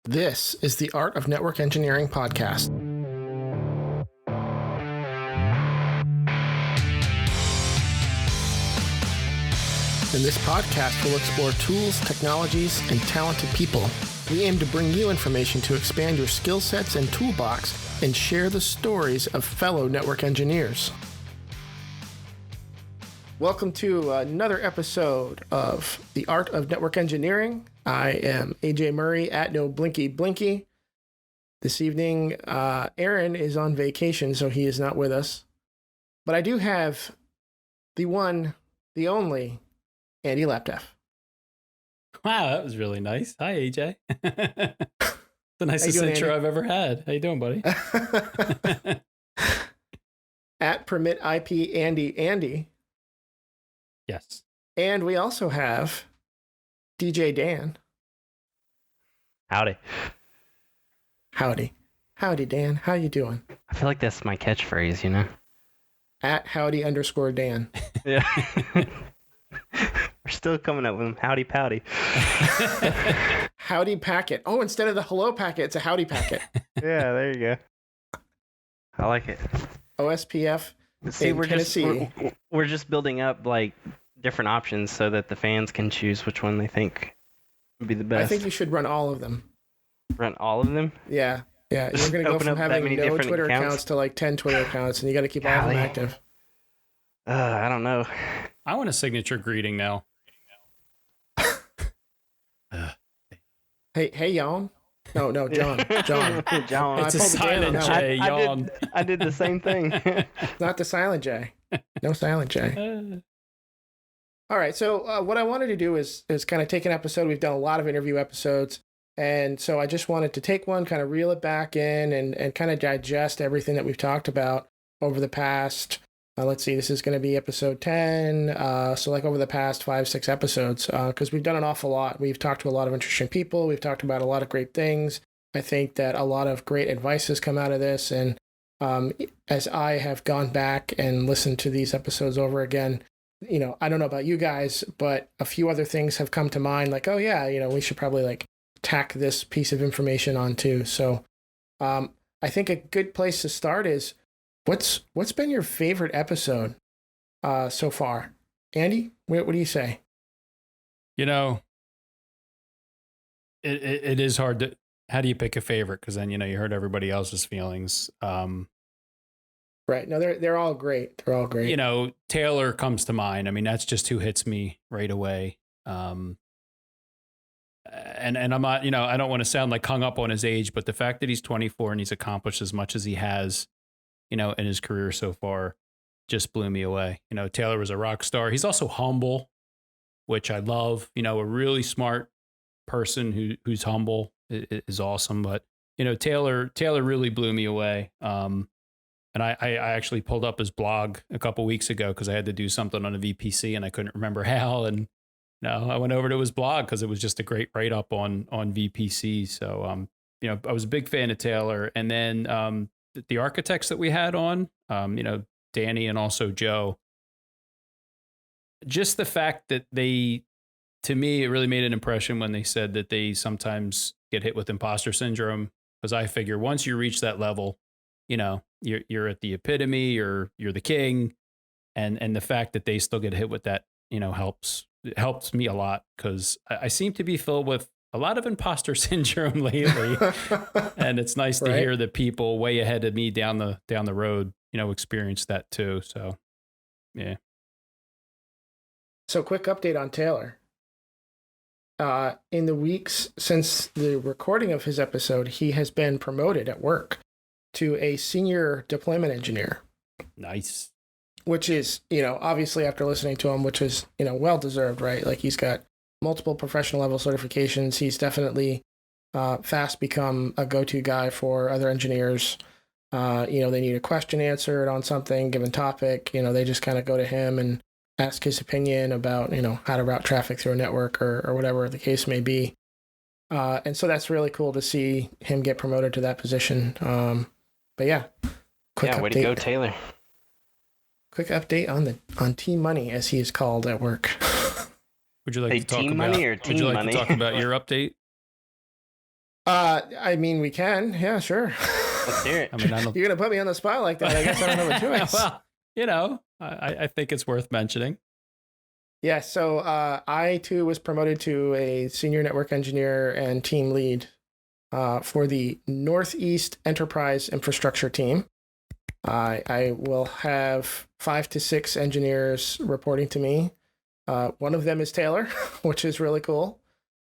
This is the Art of Network Engineering podcast. In this podcast, we'll explore tools, technologies, and talented people. We aim to bring you information to expand your skill sets and toolbox and share the stories of fellow network engineers. Welcome to another episode of The Art of Network Engineering. I am AJ Murray at No Blinky Blinky. This evening, Aaron is on vacation, so he is not with us. But I do have the one, the only, Andy Laptev. Wow, that was really nice. Hi, AJ. The nicest intro I've ever had. How you doing, buddy? At Permit IP Andy. Yes. And we also have DJ Dan. Howdy. Howdy, Dan. How you doing? I feel like that's my catchphrase, you know? At howdy_Dan. Yeah. We're still coming up with them. Howdy powdy. Howdy packet. Oh, instead of the hello packet, it's a howdy packet. Yeah, there you go. I like it. OSPF. See, we're just building up like different options so that the fans can choose which one they think would be the best. I think you should run all of them. Run all of them? Yeah. You're going to go from having no Twitter accounts to like 10 Twitter accounts, and you got to keep all of them active. I don't know. I want a signature greeting now. Hey, Jan. No, John. John. It's a silent J, Jan. I did the same thing. Not the silent J. No silent J. All right, so what I wanted to do is kind of take an episode. We've done a lot of interview episodes, and so I just wanted to take one, kind of reel it back in, and kind of digest everything that we've talked about over the past, let's see, this is going to be episode 10, so like over the past 5-6 episodes, because we've done an awful lot. We've talked to a lot of interesting people. We've talked about a lot of great things. I think that a lot of great advice has come out of this, and as I have gone back and listened to these episodes over again, you know, I don't know about you guys, but a few other things have come to mind, like, oh yeah, you know, we should probably like tack this piece of information on too. So I think a good place to start is what's been your favorite episode so far? Andy, what do you say? You know, it is hard to, how do you pick a favorite? Because then, you know, you hurt everybody else's feelings. Right. No, they're all great. They're all great. You know, Taylor comes to mind. I mean, that's just who hits me right away. And I'm not, you know, I don't want to sound like hung up on his age, but the fact that he's 24 and he's accomplished as much as he has, you know, in his career so far just blew me away. You know, Taylor was a rock star. He's also humble, which I love. You know, a really smart person who's humble is awesome. But, you know, Taylor really blew me away. And I actually pulled up his blog a couple weeks ago because I had to do something on a VPC and I couldn't remember how. And I went over to his blog because it was just a great write up on VPC. So, you know, I was a big fan of Taylor. And then the architects that we had on, you know, Danny and also Joe, just the fact that to me, it really made an impression when they said that they sometimes get hit with imposter syndrome. Because I figure once you reach that level, you know, you're at the epitome, you're the king, and the fact that they still get hit with that, you know, helps me a lot because I seem to be filled with a lot of imposter syndrome lately, and it's nice to hear that people way ahead of me down the road, you know, experience that too. So, yeah. So, quick update on Taylor. In the weeks since the recording of his episode, he has been promoted at work to a senior deployment engineer. Nice. Which is, you know, obviously after listening to him, which is, you know, well-deserved, right? Like he's got multiple professional level certifications. He's definitely fast become a go-to guy for other engineers. You know, they need a question answered on something, given topic, you know, they just kind of go to him and ask his opinion about, you know, how to route traffic through a network or whatever the case may be. And so that's really cool to see him get promoted to that position. But yeah, quick update. Way to go, Taylor. Quick update on Team Money, as he is called at work. Would you like to talk team about money or team would you like money? to talk about your update? I mean, we can. Yeah, sure. Let's hear it. I mean, I don't. You're gonna put me on the spot like that. I guess I don't have a choice. Well, you know, I think it's worth mentioning. Yeah. So I too was promoted to a senior network engineer and team lead for the Northeast Enterprise Infrastructure team. I will have 5 to 6 engineers reporting to me. One of them is Taylor, which is really cool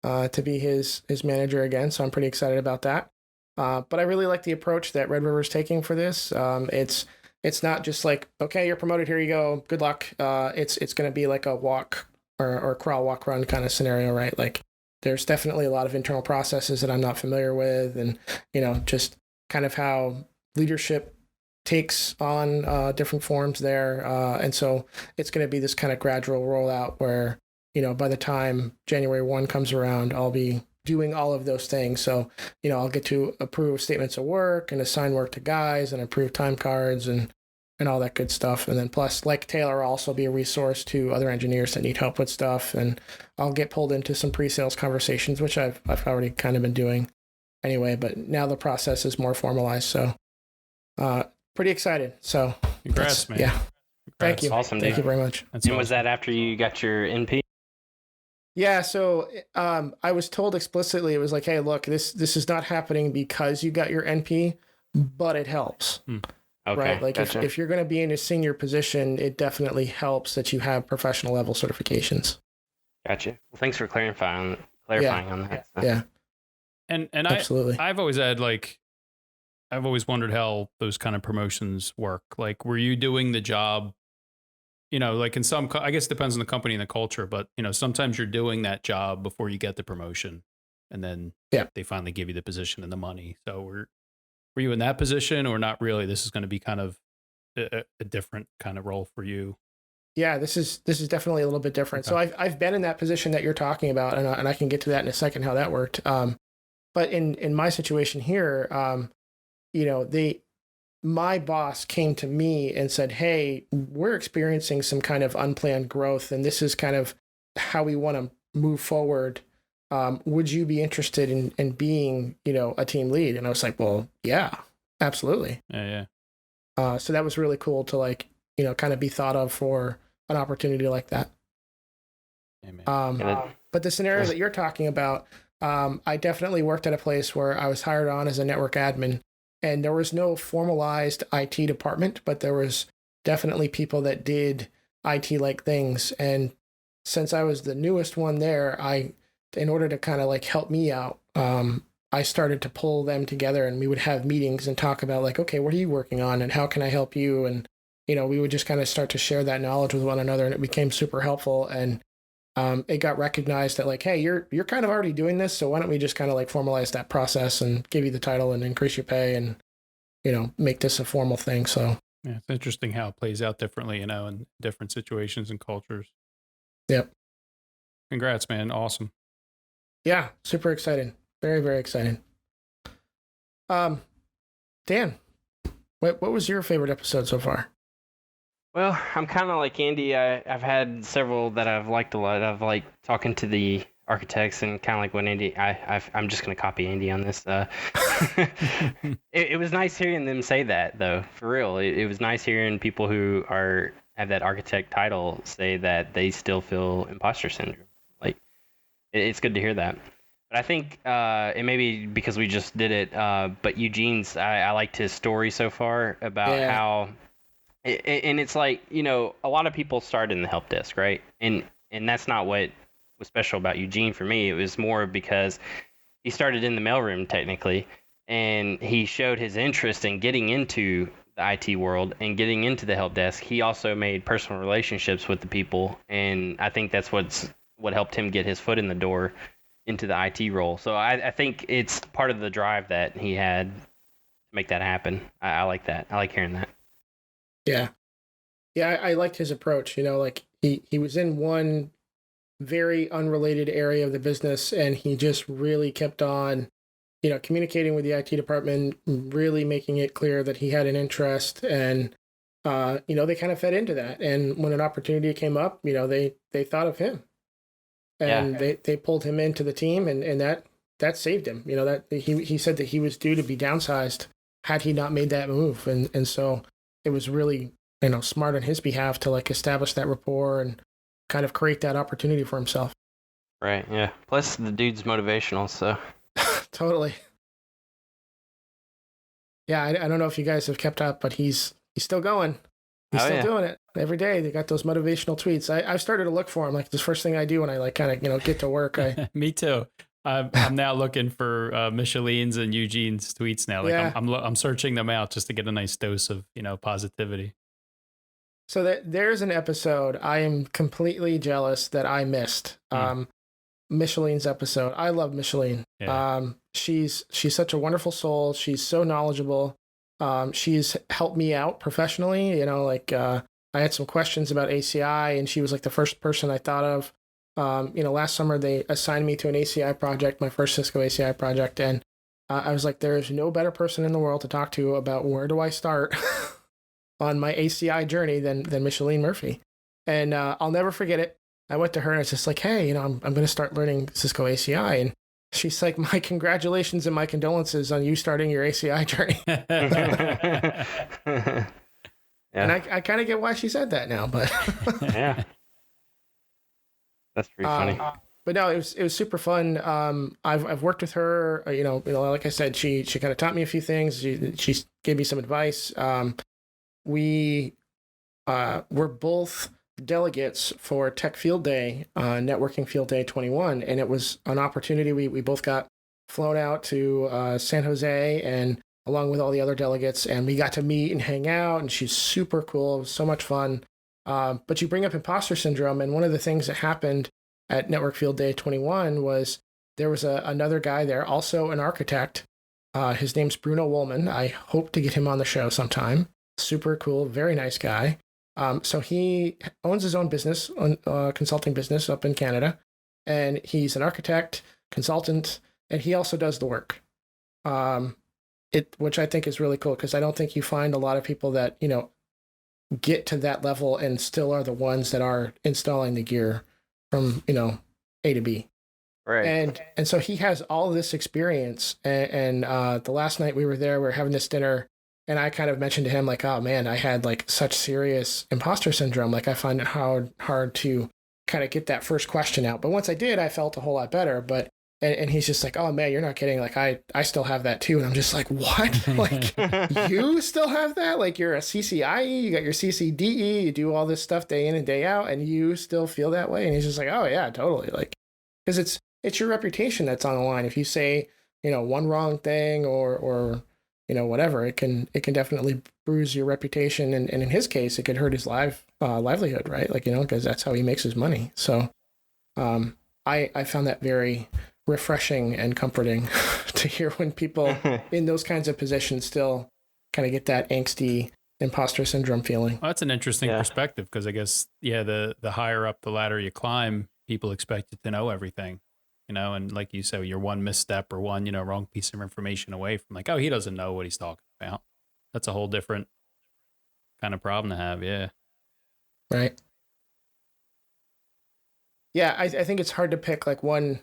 to be his manager again. So I'm pretty excited about that. But I really like the approach that Red River is taking for this. It's not just like, okay, you're promoted, here you go, good luck. It's going to be like a walk or crawl, walk, run kind of scenario, right? Like there's definitely a lot of internal processes that I'm not familiar with, and just kind of how leadership takes on different forms there. And so it's going to be this kind of gradual rollout where, by the time January 1 comes around, I'll be doing all of those things. So, I'll get to approve statements of work and assign work to guys and approve time cards and all that good stuff. And then plus, like Taylor, I'll also be a resource to other engineers that need help with stuff. And I'll get pulled into some pre-sales conversations, which I've already kind of been doing anyway, but now the process is more formalized. So, pretty excited. So congrats, man. Yeah. Congrats. Thank you. Awesome, Thank dude. you very much. That's And awesome. was that after you got your NP? Yeah. So I was told explicitly, it was like, hey, look, this is not happening because you got your NP, but it helps. Okay, Right. Like gotcha. if you're going to be in a senior position, it definitely helps that you have professional level certifications. Gotcha. Well, thanks for clarifying on that. So. Yeah. And Absolutely. I've always wondered how those kind of promotions work. Like, were you doing the job, like in some, I guess it depends on the company and the culture, but sometimes you're doing that job before you get the promotion, and then they finally give you the position and the money. So were you in that position or not really? This is going to be kind of a different kind of role for you. Yeah, this is definitely a little bit different. Okay. So I've been in that position that you're talking about, and I can get to that in a second how that worked. But in my situation here, my boss came to me and said, "Hey, we're experiencing some kind of unplanned growth, and this is kind of how we want to move forward. Would you be interested in being, a team lead?" And I was like, "Well, yeah, absolutely." Yeah. So that was really cool to kind of be thought of for an opportunity like that. But the scenario that you're talking about, I definitely worked at a place where I was hired on as a network admin, and there was no formalized IT department, but there was definitely people that did IT-like things. And since I was the newest one there, in order to kind of help me out, I started to pull them together, and we would have meetings and talk about okay, what are you working on and how can I help you? And, we would just kind of start to share that knowledge with one another, and it became super helpful. And it got recognized that hey, you're kind of already doing this, so why don't we just kind of formalize that process and give you the title and increase your pay and make this a formal thing. So yeah, it's interesting how it plays out differently, in different situations and cultures. Yep. Congrats, man. Awesome. Yeah, super excited. Very, very excited. Dan, what was your favorite episode so far? Well, I'm kind of like Andy. I've had several that I've liked a lot. I've liked talking to the architects, and kind of like what Andy. I'm just gonna copy Andy on this. It was nice hearing them say that, though. For real, it was nice hearing people who have that architect title say that they still feel imposter syndrome. Like, it's good to hear that. But I think it may be because we just did it. But Eugene's, I liked his story so far about how. And it's like, a lot of people start in the help desk, right? And that's not what was special about Eugene for me. It was more because he started in the mailroom technically, and he showed his interest in getting into the IT world and getting into the help desk. He also made personal relationships with the people, and I think that's what helped him get his foot in the door into the IT role. So I think it's part of the drive that he had to make that happen. I like that. I like hearing that. Yeah. Yeah, I liked his approach. He was in one very unrelated area of the business, and he just really kept on, communicating with the IT department, really making it clear that he had an interest, and, they kind of fed into that. And when an opportunity came up, they thought of him, and they pulled him into the team, and that that saved him. You know, that he said that he was due to be downsized had he not made that move, and so it was really, you know, smart on his behalf to like establish that rapport and kind of create that opportunity for himself. Right. Yeah. Plus, the dude's motivational, so. Totally. Yeah, I don't know if you guys have kept up, but he's still going. He's still doing it every day. They got those motivational tweets. I've started to look for him. Like the first thing I do when I like kind of, you know, get to work. Me too. I'm now looking for Micheline's and Eugene's tweets now. Like Yeah. I'm searching them out just to get a nice dose of, you know, positivity. So there's an episode I am completely jealous that I missed. Micheline's episode. I love Micheline. Yeah. She's such a wonderful soul. She's so knowledgeable. She's helped me out professionally. You know, like I had some questions about ACI, and she was like the first person I thought of. You know, last summer they assigned me to an ACI project, my first Cisco ACI project, and I was like, there is no better person in the world to talk to about where do I start on my ACI journey than Micheline Murphy. And I'll never forget it. I went to her and it's just like, hey, you know, I'm going to start learning Cisco ACI. And she's like, my congratulations and my condolences on you starting your ACI journey. Yeah. And I kind of get why she said that now, but Yeah. That's pretty funny. But no, it was super fun. I've worked with her. You know, like I said, she kind of taught me a few things. She gave me some advice. We were both delegates for Tech Field Day, Networking Field Day 21, and it was an opportunity. We both got flown out to San Jose, and along with all the other delegates, and we got to meet and hang out. And she's super cool. It was so much fun. But you bring up imposter syndrome, and one of the things that happened at Network Field Day 21 was there was another guy there, also an architect. His name's Bruno Woolman. I hope to get him on the show sometime. Super cool, very nice guy. So he owns his own business, consulting business up in Canada, and he's an architect, consultant, and he also does the work. Which I think is really cool, because I don't think you find a lot of people that, you know, get to that level and still are the ones that are installing the gear from, you know, A to B. Right. And so he has all of this experience. And the last night we were there, we were having this dinner, and I kind of mentioned to him, like, oh man, I had like such serious imposter syndrome. Like I find it hard to kind of get that first question out. But once I did, I felt a whole lot better. But and he's just like, oh man, you're not kidding. Like I still have that too. And I'm just like, what? Like you still have that? Like you're a CCIE, you got your CCDE, you do all this stuff day in and day out, and you still feel that way? And he's just like, oh yeah, totally. Like, because it's your reputation that's on the line. If you say, you know, one wrong thing or you know, whatever, it can definitely bruise your reputation. And in his case, it could hurt his livelihood, right? Like, you know, because that's how he makes his money. So I found that very refreshing and comforting to hear when people in those kinds of positions still kind of get that angsty imposter syndrome feeling. Well, that's an interesting perspective, because I guess, the higher up the ladder you climb, people expect you to know everything, you know, and like you said, you're one misstep or one, you know, wrong piece of information away from like, oh, he doesn't know what he's talking about. That's a whole different kind of problem to have. Yeah. Right. Yeah. I think it's hard to pick like one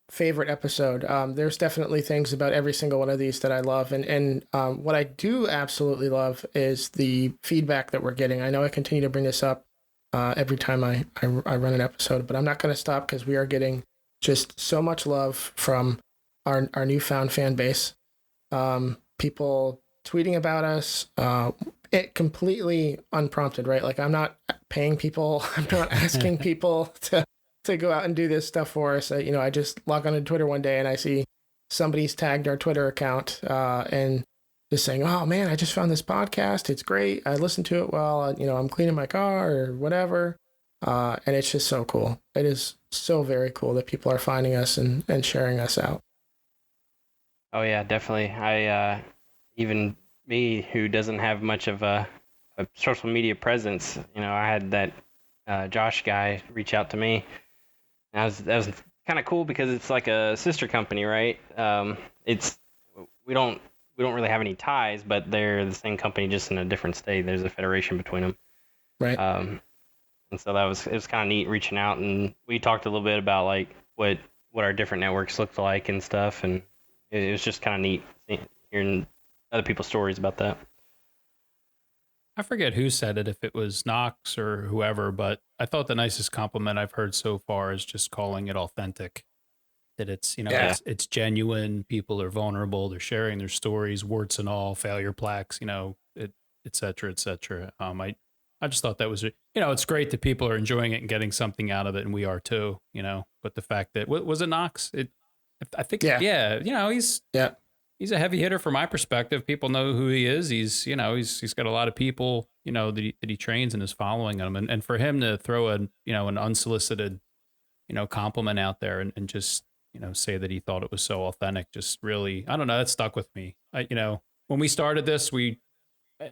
favorite episode. There's definitely things about every single one of these that I love. And what I do absolutely love is the feedback that we're getting. I know I continue to bring this up every time I run an episode, but I'm not going to stop, because we are getting just so much love from our newfound fan base. People tweeting about us, it completely unprompted, right? Like I'm not paying people. I'm not asking people to go out and do this stuff for us. You know, I just log on to Twitter one day and I see somebody's tagged our Twitter account and just saying, oh man, I just found this podcast. It's great. I listened to it while, you know, I'm cleaning my car or whatever. And it's just so cool. It is so very cool that people are finding us and sharing us out. Oh yeah, definitely. I even me, who doesn't have much of a social media presence, you know, I had that Josh guy reach out to me. And that was kind of cool, because it's like a sister company, right? We don't really have any ties, but they're the same company, just in a different state. There's a federation between them. Right. And so it was kind of neat reaching out, and we talked a little bit about like what what our different networks looked like and stuff, and it was just kind of neat hearing other people's stories about that. I forget who said it, if it was Knox or whoever, but I thought the nicest compliment I've heard so far is just calling it authentic. That it's, it's genuine. People are vulnerable. They're sharing their stories, warts and all, failure plaques, et cetera, et cetera. I just thought that was, it's great that people are enjoying it and getting something out of it, and we are too, But the fact that, was it Knox? I think, he's a heavy hitter from my perspective. People know who he is. He's got a lot of people, that he trains and is following him. And for him to throw an unsolicited, compliment out there and just, say that he thought it was so authentic, just really, I don't know, that stuck with me. When we started this,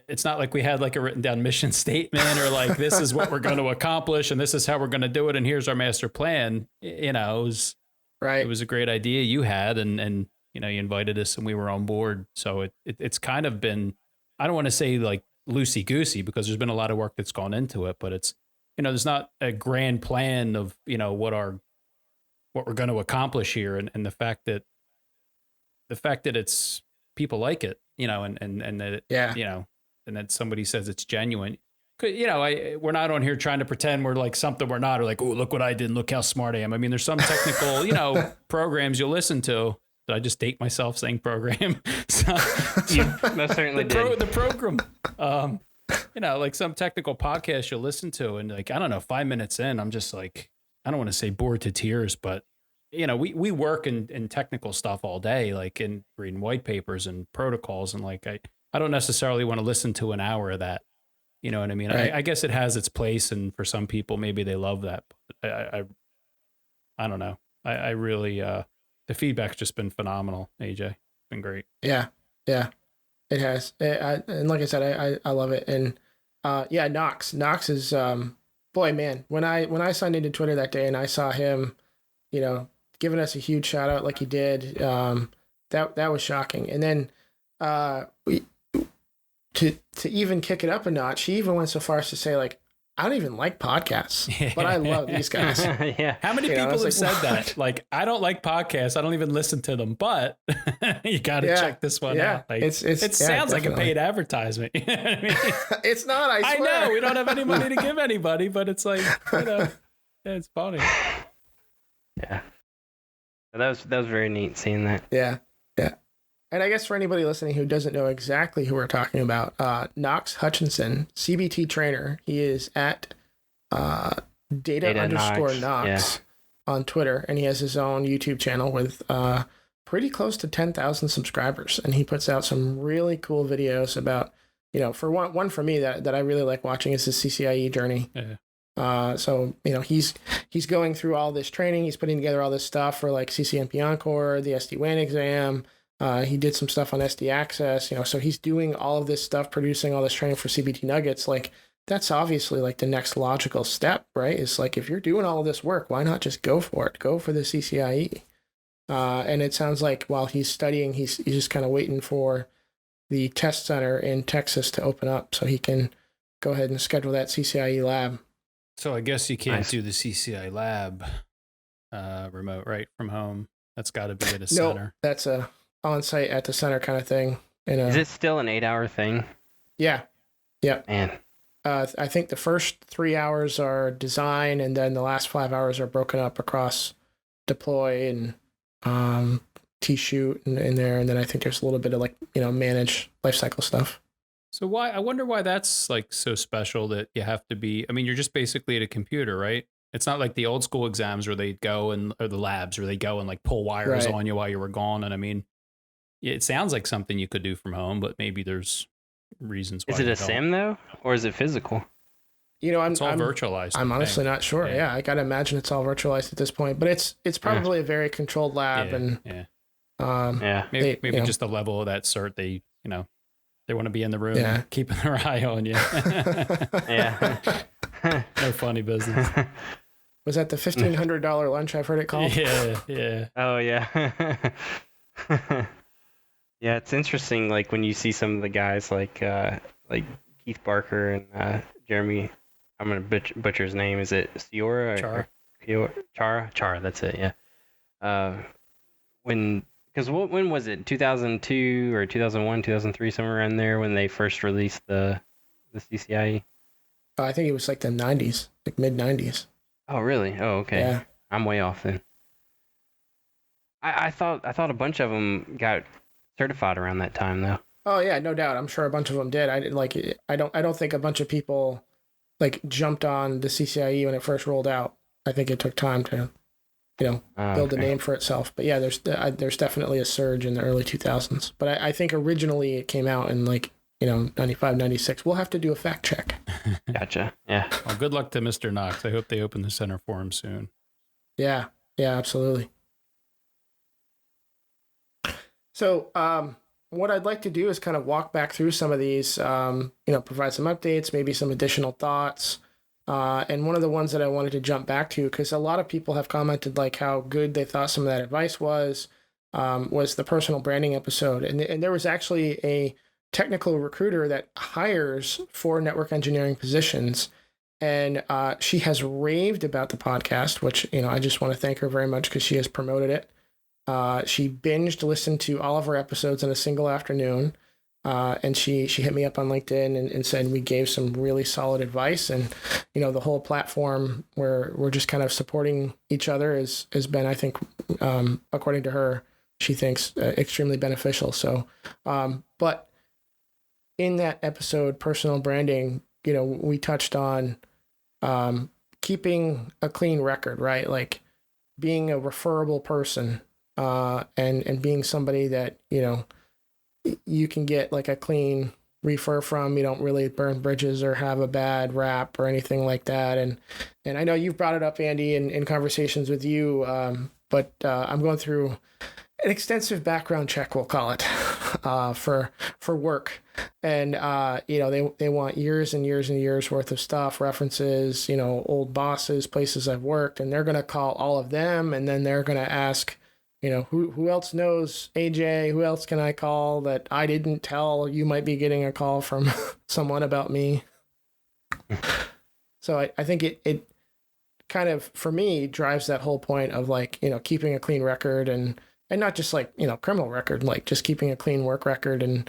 it's not like we had like a written down mission statement or like, this is what we're going to accomplish and this is how we're going to do it. And here's our master plan. It was a great idea you had. And, you invited us and we were on board. So it's kind of been, I don't want to say like loosey goosey because there's been a lot of work that's gone into it, but it's, there's not a grand plan of, what we're going to accomplish here. And the fact that it's people like it, and that, and that somebody says it's genuine. We're not on here trying to pretend we're like something we're not, or like, oh, look what I did and look how smart I am. I mean, there's some technical, programs you'll listen to. Did I just date myself saying program? So, you most certainly did. The program, like some technical podcast you'll listen to, and like, I don't know, 5 minutes in, I'm just like, I don't want to say bored to tears, but we work in technical stuff all day, like in reading white papers and protocols. And like, I don't necessarily want to listen to an hour of that. You know what I mean? Right. I guess it has its place. And for some people, maybe they love that. But I don't know. I really, the feedback's just been phenomenal, AJ. It's been great. Yeah. Yeah, it has. And like I said, I love it. And Knox is, boy, man, when I signed into Twitter that day and I saw him, giving us a huge shout out like he did, that was shocking. And then to even kick it up a notch, he even went so far as to say, like, I don't even like podcasts, but I love these guys. Yeah. How many people have said that? Like, I don't like podcasts. I don't even listen to them, but you got to check this one out. Like, it sounds like a paid advertisement. You know what I mean? It's not, I swear. I know we don't have any money to give anybody, but it's like, it's funny. Yeah. That was very neat seeing that. Yeah. Yeah. And I guess for anybody listening who doesn't know exactly who we're talking about, Knox Hutchinson, CBT trainer. He is at data_Knox on Twitter, and he has his own YouTube channel with pretty close to 10,000 subscribers. And he puts out some really cool videos about, for one for me that I really like watching is his CCIE journey. Yeah. So, he's going through all this training. He's putting together all this stuff for like CCNP Encore, the SD-WAN exam. He did some stuff on SD Access, so he's doing all of this stuff, producing all this training for CBT Nuggets. Like, that's obviously like the next logical step, right? It's like, if you're doing all of this work, why not just go for it? Go for the CCIE. And it sounds like while he's studying, he's just kind of waiting for the test center in Texas to open up so he can go ahead and schedule that CCIE lab. So I guess you can't do the CCIE lab remote, right, from home. That's got to be at a center. No, that's a on-site at the center kind of thing. Is it still an 8-hour thing? Yeah. Yeah. Man. I think the first 3 hours are design, and then the last 5 hours are broken up across deploy and T-shoot in there. And then I think there's a little bit of like, manage lifecycle stuff. So I wonder why that's like so special that you have to be, I mean, you're just basically at a computer, right? It's not like the old school exams where they go or the labs where they go and like pull wires on you while you were gone. And I mean, it sounds like something you could do from home, but maybe there's reasons why. Is it a sim though, or is it physical? It's all virtualized. I'm honestly not sure. Yeah, I gotta imagine it's all virtualized at this point, but it's probably a very controlled lab, maybe just the level of that cert they they want to be in the room keeping their eye on you. Yeah. No funny business. Was that the $1,500 lunch I've heard it called? Yeah. Oh yeah. Yeah, it's interesting. Like when you see some of the guys like Keith Barker and Jeremy, I'm gonna butcher his name. Is it Ciora? Chara. Chara. That's it. Yeah. when because when was it, 2002 or 2001, 2003, somewhere around there, when they first released the CCIE? I think it was like the 90s, like mid 90s. Oh really? Oh okay. Yeah. I'm way off then. I thought a bunch of them got certified around that time though. Oh yeah, no doubt. I'm sure a bunch of them did. I don't think a bunch of people like jumped on the CCIE when it first rolled out. I think it took time to, build a name for itself. But yeah, there's definitely a surge in the early 2000s. But I think originally it came out in 95, 96. We'll have to do a fact check. Gotcha. Yeah. Well, good luck to Mr. Knox. I hope they open the center for him soon. Yeah, absolutely. So, what I'd like to do is kind of walk back through some of these, provide some updates, maybe some additional thoughts. And one of the ones that I wanted to jump back to, because a lot of people have commented like how good they thought some of that advice was the personal branding episode. And there was actually a technical recruiter that hires for network engineering positions. And she has raved about the podcast, which, I just want to thank her very much because she has promoted it. She binged listened to all of our episodes in a single afternoon. And she hit me up on LinkedIn and said we gave some really solid advice. And, the whole platform where we're just kind of supporting each other has been, I think, according to her, she thinks extremely beneficial. So, but in that episode, personal branding, we touched on keeping a clean record, right? Like being a referable person. And being somebody that, you can get like a clean refer from, you don't really burn bridges or have a bad rap or anything like that. And I know you've brought it up, Andy, in conversations with you, but I'm going through an extensive background check, we'll call it, for work. And, they want years and years and years worth of stuff, references, old bosses, places I've worked, and they're going to call all of them. And then they're going to ask, who else knows AJ? Who else can I call that I didn't tell? You might be getting a call from someone about me. So I think it kind of, for me, drives that whole point of like, keeping a clean record and not just like, criminal record, like just keeping a clean work record and,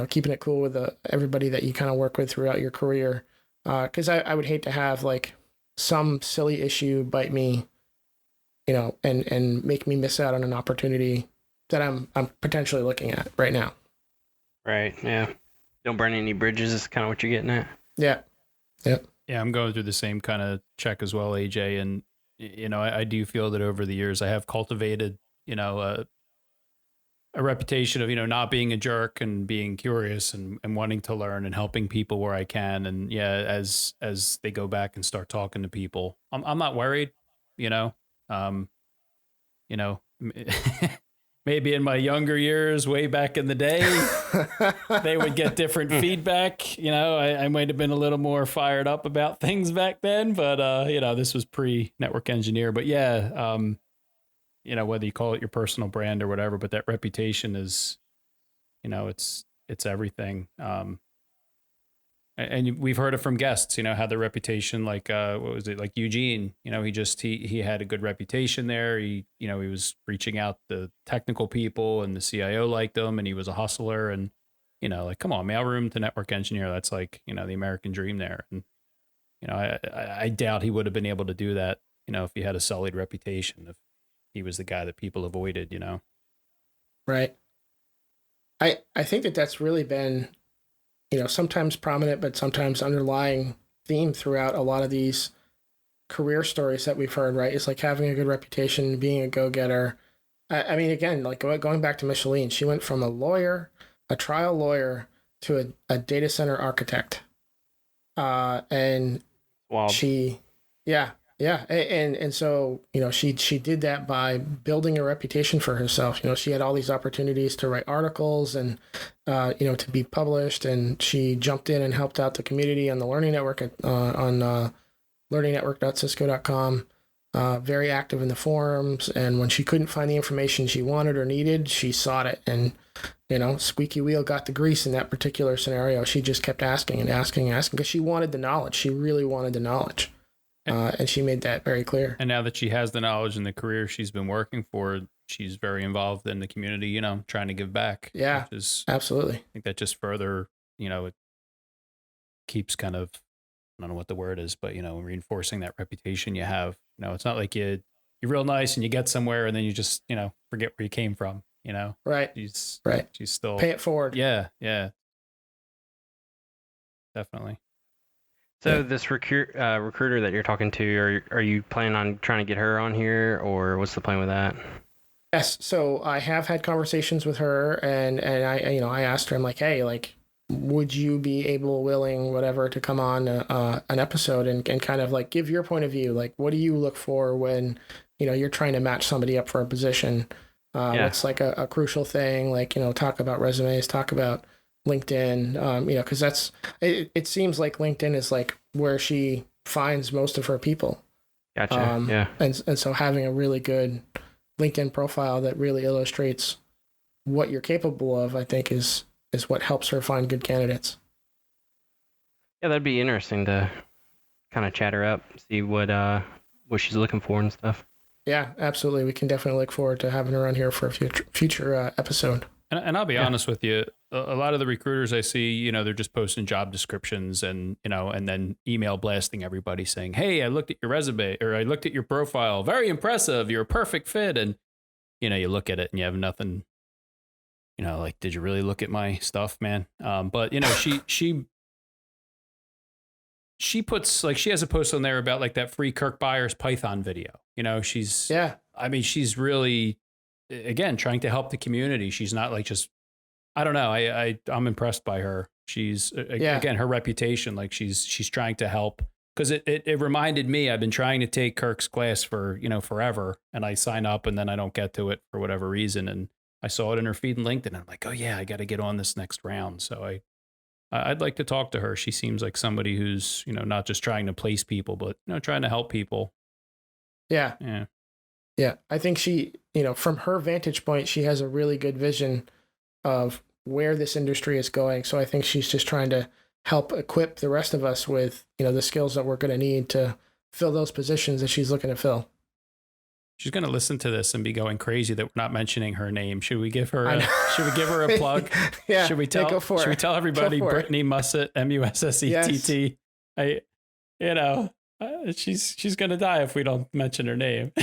keeping it cool with everybody that you kind of work with throughout your career. Cause I would hate to have like some silly issue bite me, and make me miss out on an opportunity that I'm potentially looking at right now. Right. Yeah. Don't burn any bridges is kind of what you're getting at. Yeah. Yep. Yeah. I'm going through the same kind of check as well, AJ. And, I do feel that over the years I have cultivated, a reputation of, not being a jerk and being curious and wanting to learn and helping people where I can. And yeah, as they go back and start talking to people, I'm not worried, maybe in my younger years, way back in the day, they would get different feedback. I might have been a little more fired up about things back then, but, this was pre-network engineer. But yeah, whether you call it your personal brand or whatever, but that reputation is, it's everything. And we've heard it from guests, how the reputation, like, what was it? Like Eugene, he had a good reputation there. He was reaching out to technical people and the CIO liked him and he was a hustler and, like, come on, mailroom to network engineer. That's like, the American dream there. And, I doubt he would have been able to do that, if he had a sullied reputation, if he was the guy that people avoided, Right. I think that's really been, sometimes prominent, but sometimes underlying theme throughout a lot of these career stories that we've heard, right? It's like having a good reputation, being a go-getter. I mean, again, like going back to Micheline, she went from a trial lawyer, to a data center architect. And wow. And so, she did that by building a reputation for herself. She had all these opportunities to write articles and, to be published. And she jumped in and helped out the community on the Learning Network on learningnetwork.cisco.com. Very active in the forums. And when she couldn't find the information she wanted or needed, she sought it. And, squeaky wheel got the grease in that particular scenario. She just kept asking and asking and asking because she wanted the knowledge. She really wanted the knowledge. And she made that very clear. And now that she has the knowledge and the career she's been working for, she's very involved in the community, you know, trying to give back. Yeah, which is, absolutely. I think that just further, you know, it keeps kind of, I don't know what the word is, but, you know, reinforcing that reputation you have. You know, it's not like you're real nice and you get somewhere and then you just, you know, forget where you came from, you know? Right. She's still. Pay it forward. Yeah. Definitely. So this recruiter that you're talking to, are you planning on trying to get her on here, or what's the plan with that? Yes. So I have had conversations with her, and I asked her, I'm like, hey, like, would you be able, willing, whatever, to come on an episode and kind of like give your point of view? Like, what do you look for when, you know, you're trying to match somebody up for a position? What's like a crucial thing? Like, you know, talk about resumes, talk about LinkedIn, you know, because it seems like LinkedIn is like where she finds most of her people. Gotcha. Yeah. And so having a really good LinkedIn profile that really illustrates what you're capable of, I think is what helps her find good candidates. Yeah, that'd be interesting to kind of chat her up, see what she's looking for and stuff. Yeah, absolutely. We can definitely look forward to having her on here for a future episode. And I'll be honest with you, a lot of the recruiters I see, you know, they're just posting job descriptions and, you know, and then email blasting everybody saying, hey, I looked at your resume, or I looked at your profile. Very impressive. You're a perfect fit. And, you know, you look at it and you have nothing, you know, like, did you really look at my stuff, man? But, you know, she puts, like, she has a post on there about like that free Kirk Byers Python video. You know, she's really, again, trying to help the community. She's not like just, I don't know. I'm impressed by her. She's again, her reputation, like she's trying to help, because it reminded me, I've been trying to take Kirk's class for, you know, forever, and I sign up and then I don't get to it for whatever reason. And I saw it in her feed in LinkedIn. And I'm like, oh yeah, I got to get on this next round. So I'd like to talk to her. She seems like somebody who's, you know, not just trying to place people, but, you know, trying to help people. Yeah. Yeah. Yeah. I think she, you know, from her vantage point, she has a really good vision of where this industry is going. So I think she's just trying to help equip the rest of us with, you know, the skills that we're going to need to fill those positions that she's looking to fill. She's going to listen to this and be going crazy that we're not mentioning her name. Should we give her a plug? Yeah. Should we tell everybody Brittany Mussett, Mussett? Yes. You know, she's going to die if we don't mention her name.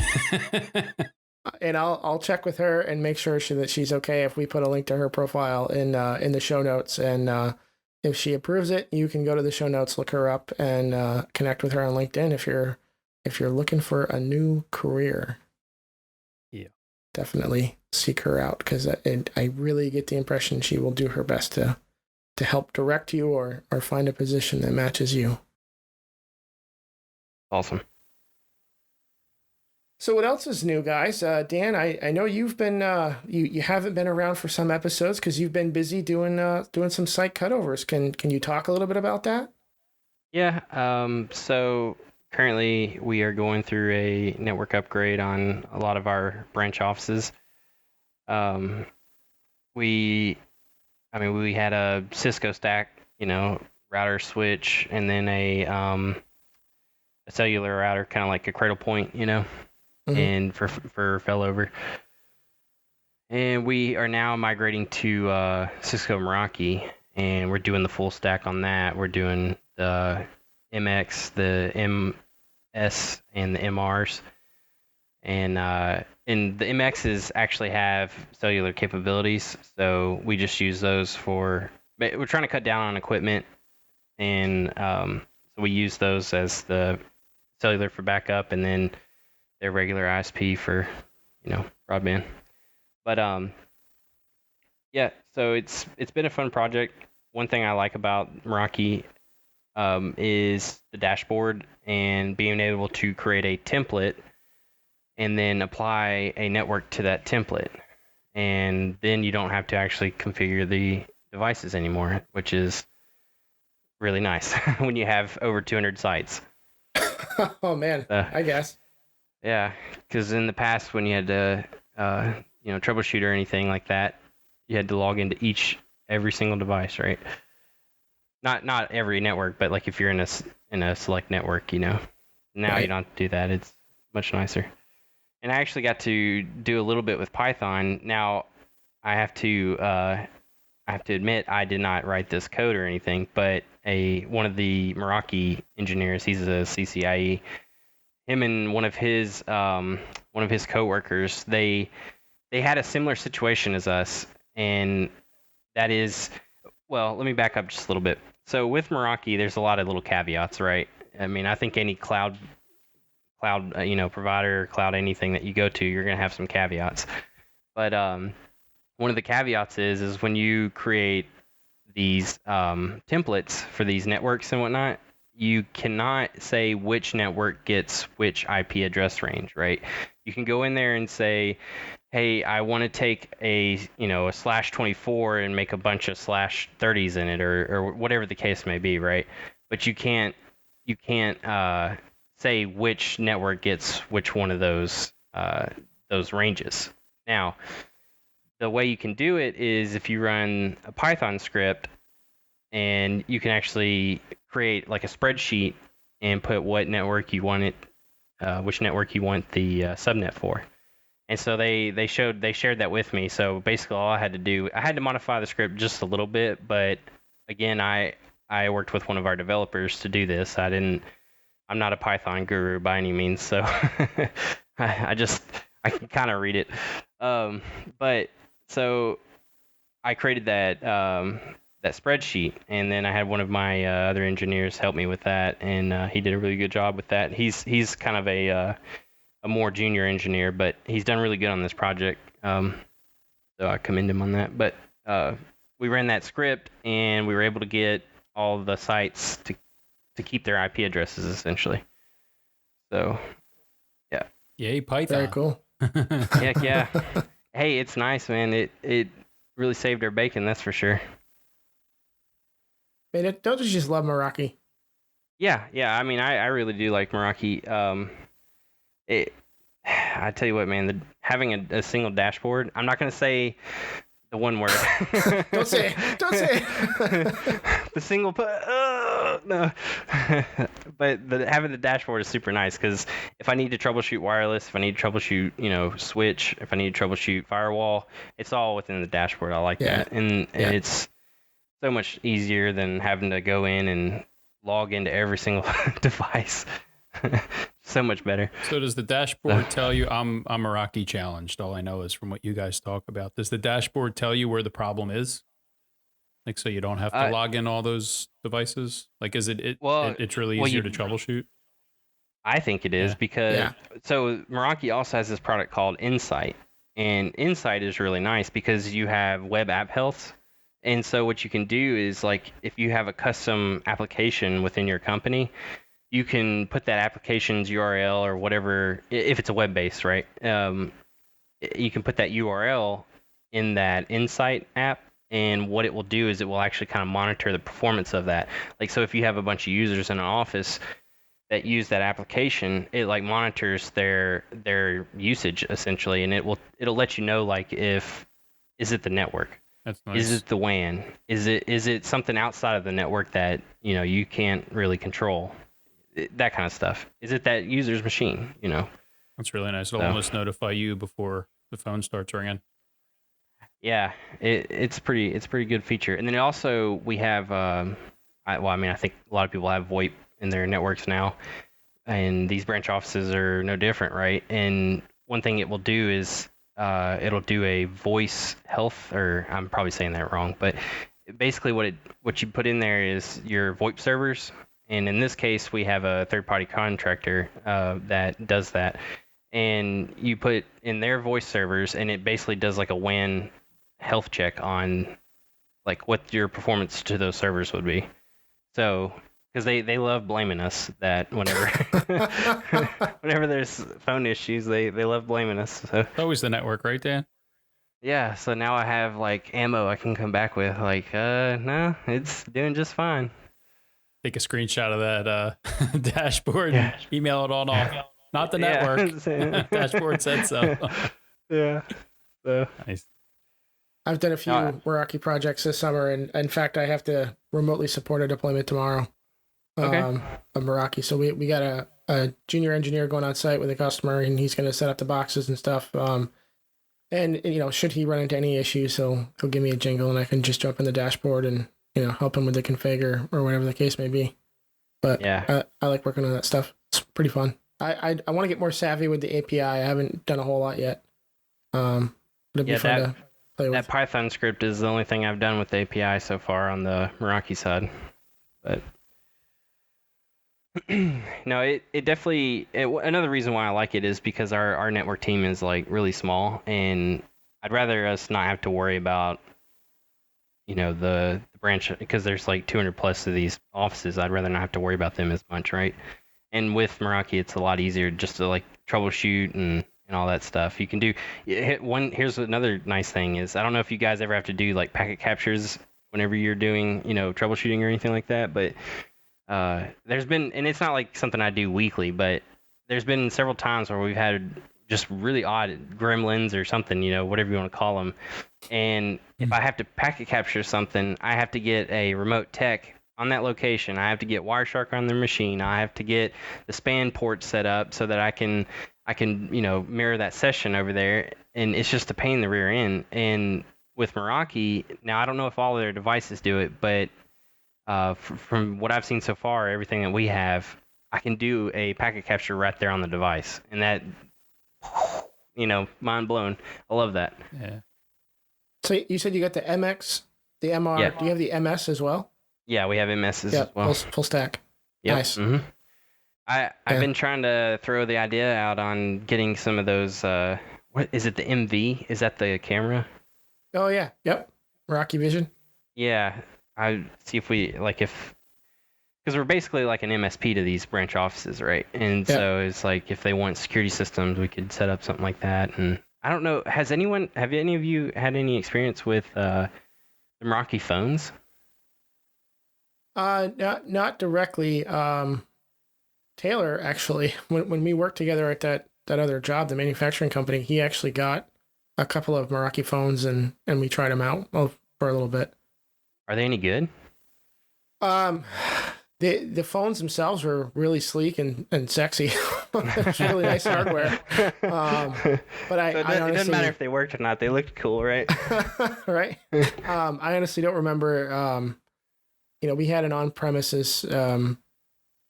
And I'll check with her and make sure that she's okay if we put a link to her profile in the show notes. And if she approves it, you can go to the show notes, look her up, and connect with her on LinkedIn if you're looking for a new career. Yeah, definitely seek her out, because I really get the impression she will do her best to help direct you or find a position that matches you. Awesome. So what else is new, guys? Dan, I know you've been you haven't been around for some episodes because you've been busy doing some site cutovers. Can you talk a little bit about that? Yeah. So currently we are going through a network upgrade on a lot of our branch offices. We had a Cisco stack, you know, router switch, and then a cellular router, kind of like a Cradle Point, you know. Mm-hmm. And for failover, and we are now migrating to Cisco Meraki, and we're doing the full stack on that. We're doing the MX, the MS, and the MRs, and the MXs actually have cellular capabilities, so we just use those for. But we're trying to cut down on equipment, and so we use those as the cellular for backup, and then their regular ISP for, you know, broadband. But yeah, so it's been a fun project. One thing I like about Meraki is the dashboard and being able to create a template and then apply a network to that template. And then you don't have to actually configure the devices anymore, which is really nice when you have over 200 sites. Oh man, I guess. Yeah, because in the past when you had to, troubleshoot or anything like that, you had to log into every single device, right? Not every network, but like if you're in a select network, you know, Now Right. you don't have to do that. It's much nicer. And I actually got to do a little bit with Python. Now I have to admit I did not write this code or anything, but one of the Meraki engineers, he's a CCIE. Him and one of his coworkers, they had a similar situation as us, and that is, well, let me back up just a little bit. So with Meraki, there's a lot of little caveats, right? I mean, I think any cloud provider, cloud anything that you go to, you're gonna have some caveats. But one of the caveats is when you create these templates for these networks and whatnot, you cannot say which network gets which IP address range, right? You can go in there and say, hey, I want to take a /24 and make a bunch of /30s in it, or whatever the case may be, right? But you can't say which network gets which one of those ranges. Now, the way you can do it is if you run a Python script, and you can actually create like a spreadsheet and put what network you want it, which network you want the subnet for. And so they shared that with me. So basically, all I had to do, I had to modify the script just a little bit, but again, I worked with one of our developers to do this. I'm not a Python guru by any means, so I can kind of read it. But so I created that spreadsheet, and then I had one of my other engineers help me with that, and he did a really good job with that. He's kind of a more junior engineer, but he's done really good on this project. So I commend him on that. But we ran that script, and we were able to get all the sites to keep their IP addresses essentially. So yeah. Yay, Python. Very cool. Heck yeah. Hey, it's nice, man. It really saved our bacon, that's for sure. Man, don't you just love Meraki? Yeah. I mean, I really do like Meraki. I tell you what, man, having a single dashboard. I'm not gonna say the one word. Don't say it. The single no. But having the dashboard is super nice because if I need to troubleshoot wireless, if I need to troubleshoot, switch, if I need to troubleshoot firewall, it's all within the dashboard. I like that, and it's so much easier than having to go in and log into every single device. So much better. So does the dashboard tell you I'm Meraki challenged? All I know is from what you guys talk about. Does the dashboard tell you where the problem is? Like, so you don't have to log in all those devices? Like, is it's really easier to troubleshoot? I think it is because so Meraki also has this product called Insight, and Insight is really nice because you have web app health. And so what you can do is, like, if you have a custom application within your company, you can put that application's URL or whatever, if it's a web-based, right? You can put that URL in that Insight app, and what it will do is it will actually kind of monitor the performance of that. Like, so if you have a bunch of users in an office that use that application, it like monitors their usage essentially, and it'll let you know, like, is it the network? That's nice. Is it the WAN? Is it something outside of the network that you can't really control? That kind of stuff. Is it that user's machine? That's really nice. It'll almost notify you before the phone starts ringing. Yeah, it's pretty good feature. And then also we have I think a lot of people have VoIP in their networks now, and these branch offices are no different, right? And one thing it will do is it'll do a voice health, or I'm probably saying that wrong, but basically what you put in there is your VoIP servers, and in this case we have a third-party contractor that does that, and you put in their voice servers, and it basically does like a WAN health check on like what your performance to those servers would be. So because they love blaming us that whenever whenever there's phone issues, they love blaming us. So Always the network, right, Dan? yeah, so now I have like ammo I can come back with, like, no, it's doing just fine. Take a screenshot of that dashboard and email it on off. Not the network. Dashboard said so. Yeah. So Nice. I've done a few Meraki projects this summer, and in fact, I have to remotely support a deployment tomorrow. Okay. Of Meraki. So we got a junior engineer going on site with a customer, and he's going to set up the boxes and stuff. And should he run into any issues, he'll give me a jingle, and I can just jump in the dashboard and help him with the config or whatever the case may be. But Yeah. I like working on that stuff. It's pretty fun. I want to get more savvy with the API. I haven't done a whole lot yet. But it'd be fun to play with. That Python script is the only thing I've done with the API so far on the Meraki side. But no, it definitely. Another reason why I like it is because our network team is like really small, and I'd rather us not have to worry about the branch, because there's like 200 plus of these offices. I'd rather not have to worry about them as much, right? And with Meraki, it's a lot easier just to like troubleshoot and all that stuff. You can do here's another nice thing is, I don't know if you guys ever have to do like packet captures whenever you're doing troubleshooting or anything like that, but there's been, and it's not like something I do weekly, but there's been several times where we've had just really odd gremlins or something, whatever you want to call them. And if I have to packet capture something, I have to get a remote tech on that location. I have to get Wireshark on their machine. I have to get the span port set up so that I can mirror that session over there. And it's just a pain in the rear end. And with Meraki, now I don't know if all of their devices do it, but from what I've seen so far, everything that we have, I can do a packet capture right there on the device. And that, mind blown. I love that. Yeah. So you said you got the MX, the MR. Yeah. Do you have the MS as well? Yeah, we have MSs as well. Full stack. Yep. Nice. Mm-hmm. I've been trying to throw the idea out on getting some of those. What is it? The MV? Is that the camera? Oh yeah. Yep. Meraki Vision. Yeah. I see if we because we're basically like an MSP to these branch offices, right? And so it's like if they want security systems, we could set up something like that. And I don't know, have any of you had any experience with the Meraki phones? Not directly. Taylor actually, when we worked together at that other job, the manufacturing company, he actually got a couple of Meraki phones and we tried them out for a little bit. Are they any good? The phones themselves were really sleek and sexy. It's really nice hardware. But it doesn't matter if they worked or not. They looked cool, right? Right. I honestly don't remember. We had an on-premises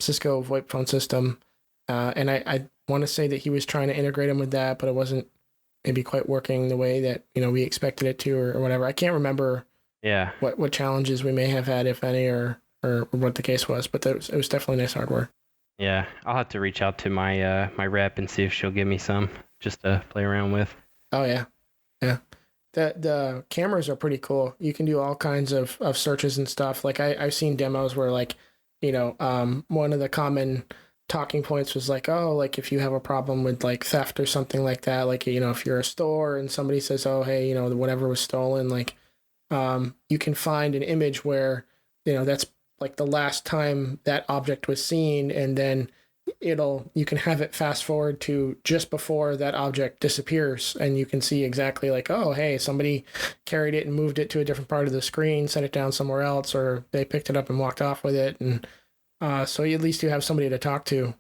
Cisco VoIP phone system, and I want to say that he was trying to integrate them with that, but it wasn't maybe quite working the way that we expected it to, or whatever. I can't remember. Yeah. What challenges we may have had, if any, or what the case was, but it was definitely nice hardware. Yeah, I'll have to reach out to my my rep and see if she'll give me some just to play around with. Oh yeah. The cameras are pretty cool. You can do all kinds of searches and stuff. Like I've seen demos where one of the common talking points was like, oh, like if you have a problem with like theft or something like that, like if you're a store and somebody says, oh hey, whatever was stolen, like you can find an image where that's like the last time that object was seen, and then you can have it fast forward to just before that object disappears, and you can see exactly like, oh hey, somebody carried it and moved it to a different part of the screen, set it down somewhere else, or they picked it up and walked off with it. And so at least you have somebody to talk to.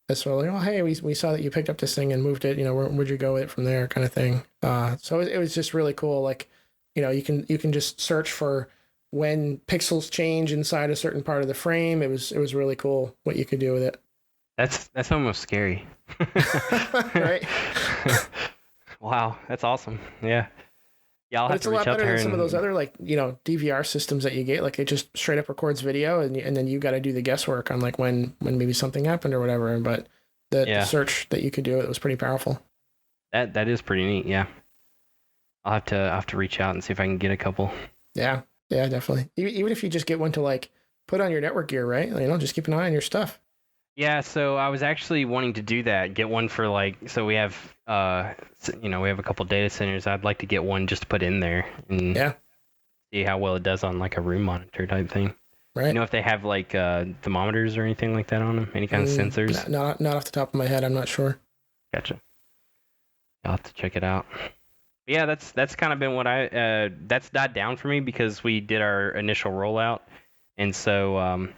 That's sort of like, oh hey, we saw that you picked up this thing and moved it, where'd you go with it from there, kind of thing. So it was just really cool. Like you can just search for when pixels change inside a certain part of the frame. It was really cool what you could do with it. That's almost scary. Right? Wow, that's awesome. Yeah. Yeah, I'll have to reach out to her. It's a lot better than some of those other DVR systems that you get. Like it just straight up records video, and then you got to do the guesswork on like when maybe something happened or whatever. But the search that you could do, it was pretty powerful. That is pretty neat. Yeah. I'll have to reach out and see if I can get a couple. Yeah, definitely. Even if you just get one to like put on your network gear, right? Just keep an eye on your stuff. Yeah, so I was actually wanting to do that. Get one for we have we have a couple data centers. I'd like to get one just to put in there and see how well it does on like a room monitor type thing. Right. If they have like thermometers or anything like that on them, any kind of sensors. Not off the top of my head, I'm not sure. Gotcha. I'll have to check it out. Yeah, that's kind of been what that's died down for me because we did our initial rollout, and so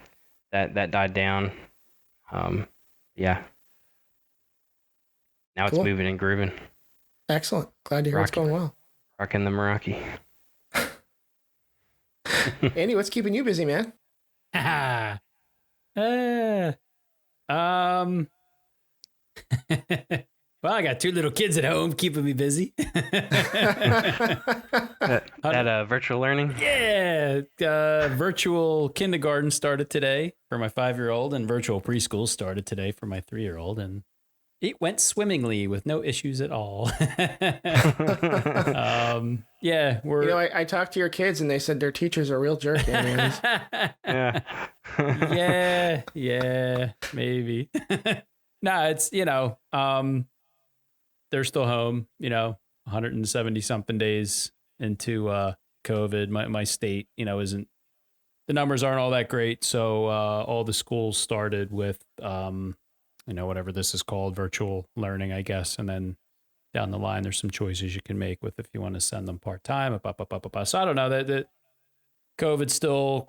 that died down. Yeah. Now it's Cool. moving and grooving. Excellent. Glad to hear it's Rocky. going well. Rocking the Meraki. Andy, what's keeping you busy, man? Well, I got 2 little kids at home keeping me busy. That virtual learning? Yeah. Virtual kindergarten started today for my 5-year-old, and virtual preschool started today for my 3-year-old. And it went swimmingly with no issues at all. Yeah, we're. You know, I talked to your kids and they said their teachers are real jerk animals. Yeah. yeah, maybe. No, it's, they're still home, 170 something days into COVID. My state, isn't, the numbers aren't all that great. So all the schools started with, whatever this is called, virtual learning, I guess. And then down the line, there's some choices you can make with if you want to send them part-time. So I don't know that COVID still,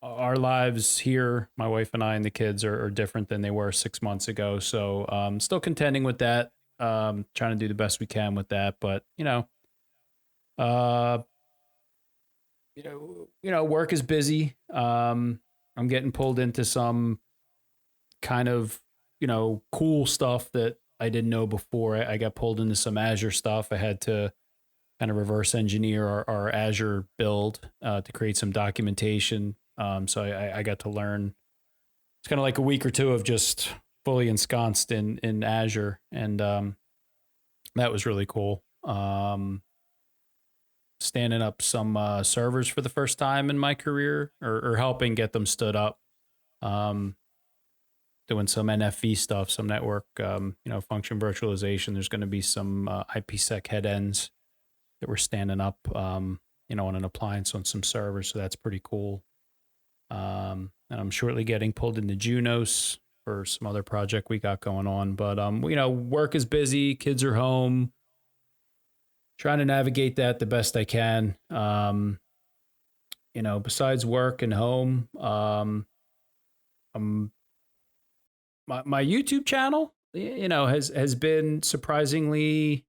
our lives here, my wife and I and the kids are different than they were 6 months ago. So still contending with that, trying to do the best we can with that. But, work is busy. I'm getting pulled into some kind of, cool stuff that I didn't know before. I got pulled into some Azure stuff. I had to kind of reverse engineer our Azure build to create some documentation. So I got to learn. It's kind of like a week or 2 of just fully ensconced in Azure, and that was really cool. Standing up some servers for the first time in my career, or helping get them stood up. Doing some NFV stuff, some network, function virtualization. There's going to be some IPsec head ends that we're standing up, on an appliance on some servers. So that's pretty cool. And I'm shortly getting pulled into Junos for some other project we got going on. But, work is busy. Kids are home. Trying to navigate that the best I can. Besides work and home, my YouTube channel, has been surprisingly,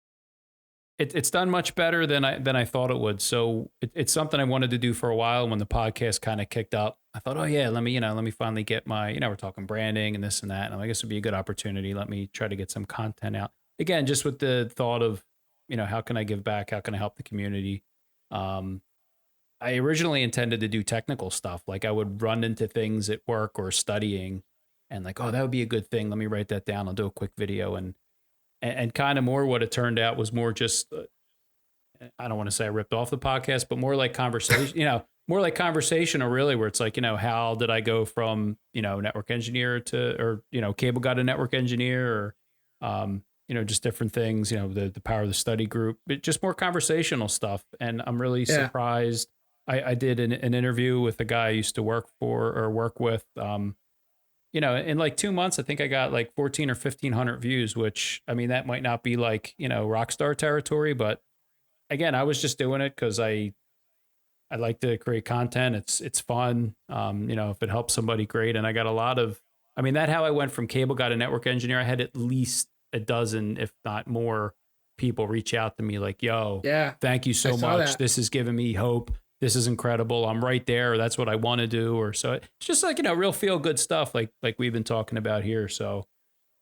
it's done much better than I thought it would. So it's something I wanted to do for a while. When the podcast kind of kicked up, I thought, oh yeah, let me finally get my, we're talking branding and this and that. And I guess it'd be a good opportunity. Let me try to get some content out again, just with the thought of, how can I give back? How can I help the community? I originally intended to do technical stuff. Like I would run into things at work or studying and like, oh, that would be a good thing. Let me write that down. I'll do a quick video. And kind of more what it turned out was more just, I don't want to say I ripped off the podcast, but more like conversation, more like conversational really, where it's like, how did I go from, network engineer or cable guy to network engineer or, just different things, the power of the study group, but just more conversational stuff. And I'm really surprised. I did an interview with a guy I used to work with, in like 2 months, I think I got like 14 or 1500 views, which, I mean, that might not be like, rock star territory, but again, I was just doing it because I like to create content. It's fun. If it helps somebody, great. And I got a lot of, that's how I went from cable guy to network engineer. I had at least a dozen, if not more, people reach out to me like, yo, thank you so much. This has given me hope. This is incredible. I'm right there. That's what I want to do. Or so it's just like, real feel good stuff like we've been talking about here. So,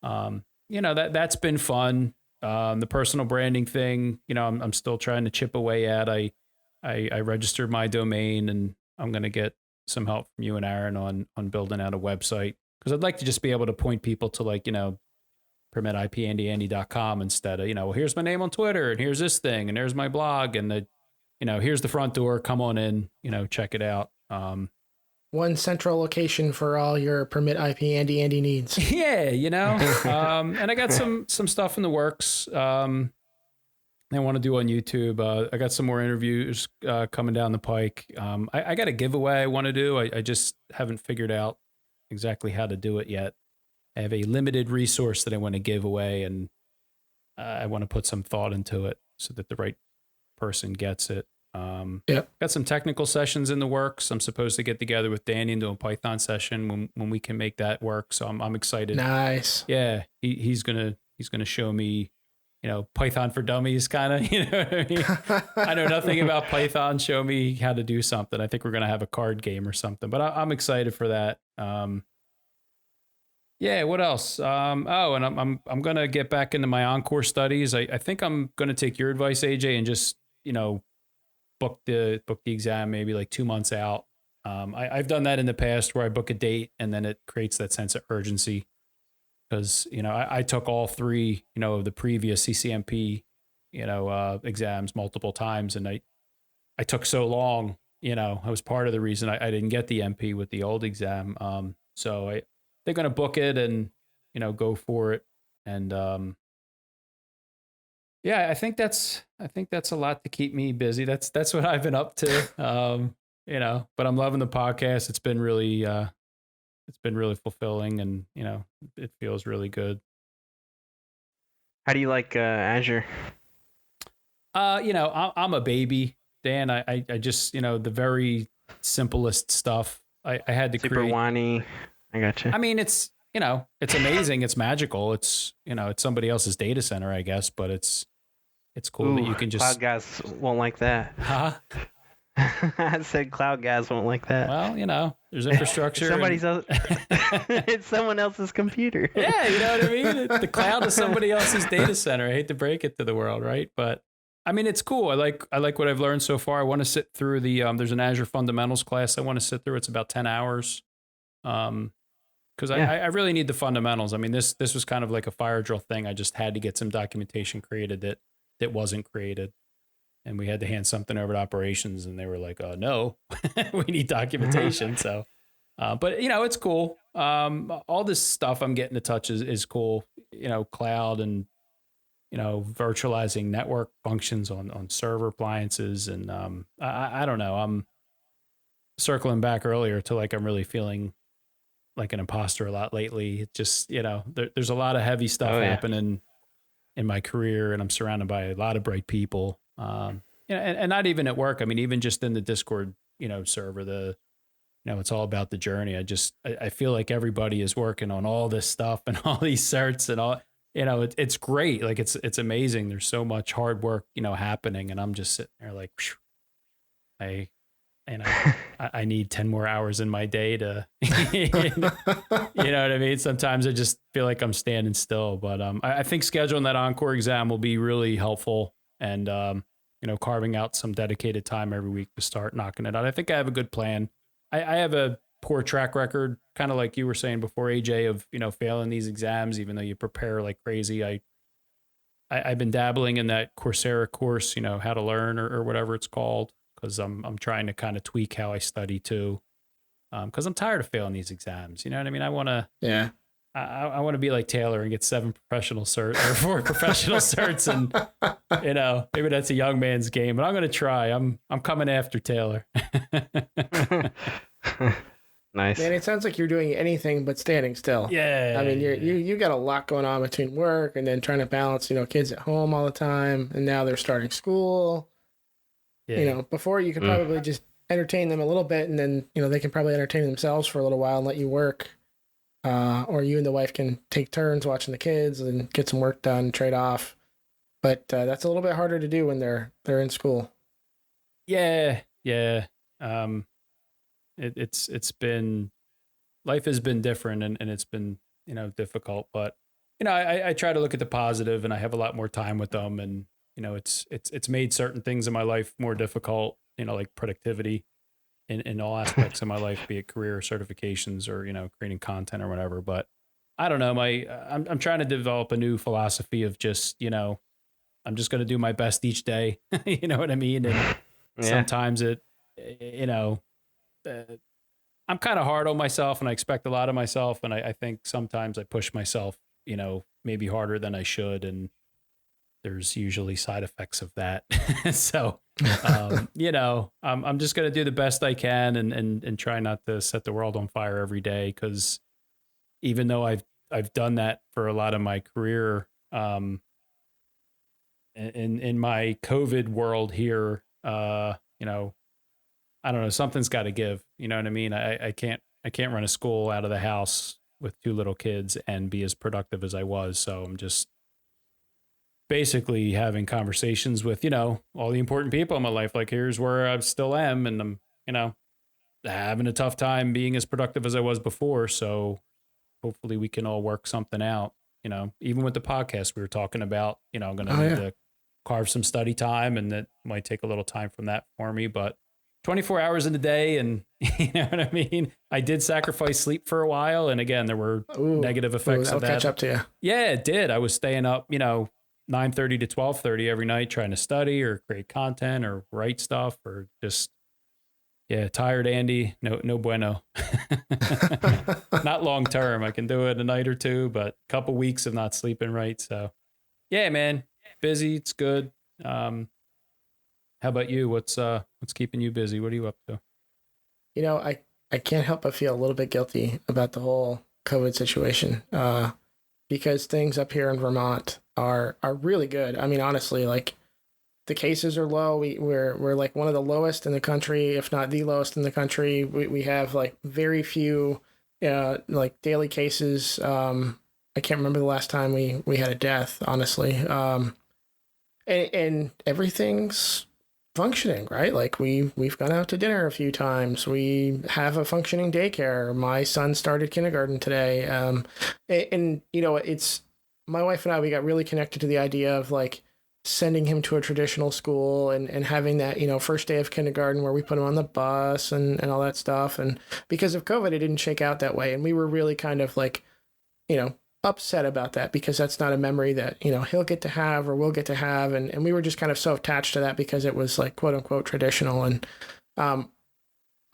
that's been fun. The personal branding thing, I'm still trying to chip away at. I registered my domain and I'm going to get some help from you and Aaron on building out a website. Cause I'd like to just be able to point people to like, permitIPAndyAndy.com instead of, well, here's my name on Twitter and here's this thing and there's my blog and here's the front door, come on in, check it out. One central location for all your Permit IP Andy needs. Yeah. And I got some stuff in the works. I want to do on YouTube. I got some more interviews coming down the pike. I got a giveaway I want to do. I just haven't figured out exactly how to do it yet. I have a limited resource that I want to give away, and I want to put some thought into it so that the right person gets it. Got some technical sessions in the works. I'm supposed to get together with Danny and do a Python session when we can make that work. So I'm excited. Nice. Yeah, he's gonna show me, Python for dummies kind of. You know what I mean? I know nothing about Python. Show me how to do something. I think we're gonna have a card game or something. But I'm excited for that. Yeah. What else? And I'm gonna get back into my Encore studies. I think I'm gonna take your advice, AJ, and just book the exam maybe like 2 months out. I've done that in the past where I book a date and then it creates that sense of urgency because I took all three of the previous CCMP exams multiple times, and I took so long. I was part of the reason I didn't get the MP with the old exam. So they're gonna book it and go for it. And yeah, I think that's a lot to keep me busy. That's what I've been up to. But I'm loving the podcast. It's been really fulfilling, and it feels really good. How do you like Azure? I'm a baby, Dan. I just the very simplest stuff. I had to Super create. whiny. I gotcha. I mean, it's it's amazing. It's magical. It's it's somebody else's data center, I guess, but it's cool that you can just. Cloud guys won't like that. Huh? I said cloud guys won't like that. Well, there's infrastructure. It's someone else's computer. Yeah, you know what I mean? The cloud is somebody else's data center. I hate to break it to the world, right? But I mean, it's cool. I like what I've learned so far. I want to sit through the there's an Azure Fundamentals class I want to sit through. It's about 10 hours. Because I really need the fundamentals. I mean, this was kind of like a fire drill thing. I just had to get some documentation created that wasn't created. And we had to hand something over to operations, and they were like, no, we need documentation. So, but it's cool. All this stuff I'm getting to touch is cool, cloud and, virtualizing network functions on server appliances. And I don't know, I'm circling back earlier to like, I'm really feeling like an imposter a lot lately. It just, there's a lot of heavy stuff happening in my career, and I'm surrounded by a lot of bright people. And not even at work. I mean, even just in the Discord, server, it's all about the journey. I feel like everybody is working on all this stuff and all these certs and all, it's great. Like it's amazing. There's so much hard work, happening. And I'm just sitting there like, I need 10 more hours in my day to, you know what I mean? Sometimes I just feel like I'm standing still, but I think scheduling that Encore exam will be really helpful, and carving out some dedicated time every week to start knocking it out. I think I have a good plan. I have a poor track record, kind of like you were saying before, AJ, of failing these exams, even though you prepare like crazy. I've been dabbling in that Coursera course, how to learn or whatever it's called, because I'm trying to kind of tweak how I study too, because I'm tired of failing these exams. You know what I mean? I want to. Yeah. I want to be like Taylor and get 4 professional certs, and maybe that's a young man's game, but I'm going to try. I'm coming after Taylor. Nice. Man, it sounds like you're doing anything but standing still. Yeah. I mean, you got a lot going on between work and then trying to balance, kids at home all the time, and now they're starting school. Yeah. Before you could probably just entertain them a little bit, and then they can probably entertain themselves for a little while and let you work. Or you and the wife can take turns watching the kids and get some work done, trade off. But that's a little bit harder to do when they're in school. Yeah. It's been, life has been different, and it's been difficult. But I try to look at the positive, and I have a lot more time with them, and it's made certain things in my life more difficult. Like productivity. In all aspects of my life, be it career, certifications, or creating content or whatever. But I don't know. I'm trying to develop a new philosophy of just I'm just going to do my best each day. You know what I mean? And sometimes I'm kind of hard on myself, and I expect a lot of myself, and I think sometimes I push myself maybe harder than I should, and there's usually side effects of that. So, I'm just going to do the best I can and try not to set the world on fire every day. Cause even though I've done that for a lot of my career, in my COVID world here, you know, I don't know, something's got to give. You know what I mean? I can't run a school out of the house with 2 little kids and be as productive as I was. So I'm just basically having conversations with, you know, all the important people in my life. Like, here's where I still am, and I'm, you know, having a tough time being as productive as I was before. So hopefully we can all work something out. You know, even with the podcast we were talking about, you know, I'm going to need to carve some study time, and that might take a little time from that for me, but 24 hours in a day. And you know what I mean? I did sacrifice sleep for a while. And again, there were negative effects of that. Catch up to you. Yeah, it did. I was staying up, you know, 9:30 to 12:30 every night trying to study or create content or write stuff, or just, yeah, tired Andy. No bueno. Not long term. I can do it a night or two, but a couple weeks of not sleeping right. So yeah, man, busy. It's good. How about you? What's keeping you busy? What are you up to? You know, I can't help but feel a little bit guilty about the whole COVID situation, because things up here in Vermont are really good. I mean, honestly, like, the cases are low. We're like one of the lowest in the country, if not the lowest in the country. We have like very few like daily cases. I can't remember the last time we had a death, honestly. And everything's functioning, right? Like, we've gone out to dinner a few times. We have a functioning daycare. My son started kindergarten today. And you know, it's my wife and I, we got really connected to the idea of like sending him to a traditional school and having that, you know, first day of kindergarten where we put him on the bus and all that stuff. And because of COVID, it didn't shake out that way. And we were really kind of like, you know, upset about that, because that's not a memory that, you know, he'll get to have or we'll get to have. And we were just kind of so attached to that because it was like, quote unquote, traditional. And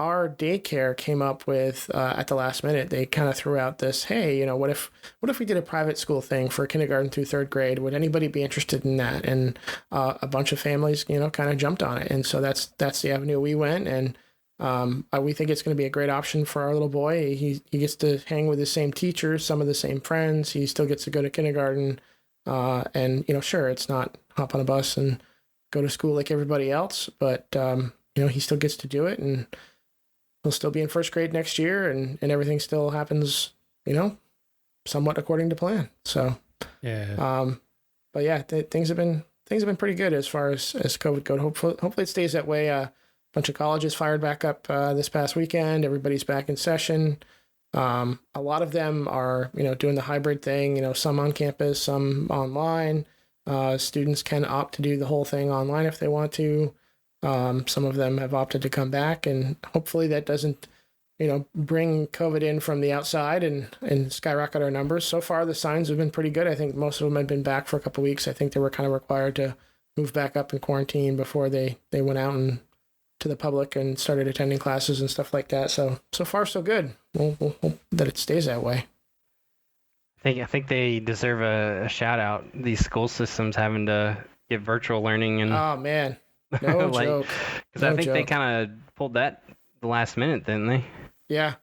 our daycare came up with, at the last minute, they kind of threw out this, hey, you know, what if we did a private school thing for kindergarten through 3rd grade? Would anybody be interested in that? And a bunch of families, you know, kind of jumped on it. And so that's the avenue we went. And we think it's going to be a great option for our little boy. He gets to hang with the same teachers, some of the same friends. He still gets to go to kindergarten. And, you know, sure, it's not hop on a bus and go to school like everybody else, but, you know, he still gets to do it, and he'll still be in 1st grade next year, and everything still happens, you know, somewhat according to plan. So, yeah. But yeah, things have been pretty good as far as COVID goes. Hopefully it stays that way. A bunch of colleges fired back up this past weekend. Everybody's back in session. A lot of them are, you know, doing the hybrid thing, you know, some on campus, some online. Students can opt to do the whole thing online if they want to. Some of them have opted to come back, and hopefully that doesn't, you know, bring COVID in from the outside and skyrocket our numbers. So far, the signs have been pretty good. I think most of them had been back for a couple of weeks. I think they were kind of required to move back up in quarantine before they went out and to the public and started attending classes and stuff like that. So far, so good. We'll hope that it stays that way. I think they deserve a shout out. These school systems having to get virtual learning, and oh man, no like, joke. Because I think they kind of pulled that the last minute, didn't they? Yeah.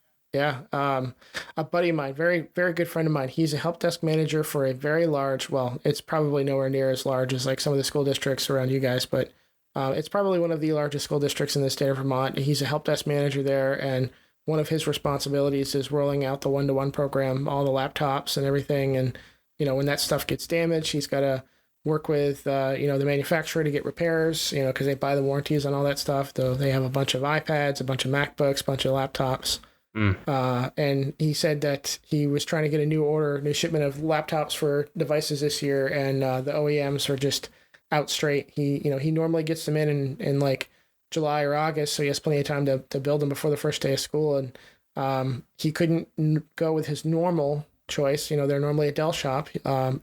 A buddy of mine, very, very good friend of mine, he's a help desk manager for a very large, well, it's probably nowhere near as large as like some of the school districts around you guys, but it's probably one of the largest school districts in the state of Vermont. He's a help desk manager there, and one of his responsibilities is rolling out the one-to-one program, all the laptops and everything. And, you know, when that stuff gets damaged, he's got to work with, you know, the manufacturer to get repairs, you know, because they buy the warranties on all that stuff. Though they have a bunch of iPads, a bunch of MacBooks, a bunch of laptops. And he said that he was trying to get a new shipment of laptops for devices this year, and the OEMs are just out straight. He normally gets them in like July or August, so he has plenty of time to build them before the first day of school. And he couldn't go with his normal choice. You know, they're normally a Dell shop.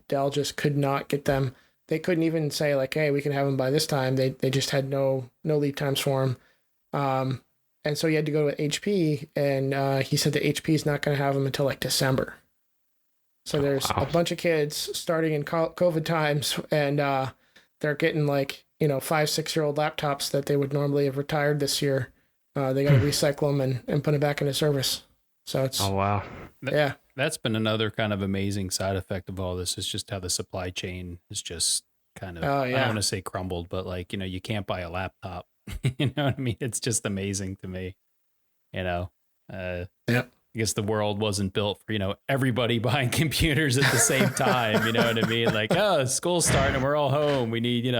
Dell just could not get them. They couldn't even say like, hey, we can have them by this time. They just had no lead times for them. And so he had to go to HP, and he said that HP is not going to have them until like December. So there's a bunch of kids starting in COVID times, and they're getting like, you know, 5-6-year-old laptops that they would normally have retired this year. They got to recycle them and put them back into service. So it's wow. Yeah. That's been another kind of amazing side effect of all this, is just how the supply chain is just kind of, I don't want to say crumbled, but like, you know, you can't buy a laptop You know what I mean? It's just amazing to me. You know, Yeah. I guess the world wasn't built for, everybody buying computers at the same time. You know what I mean? Like, oh, school's starting and we're all home. We need,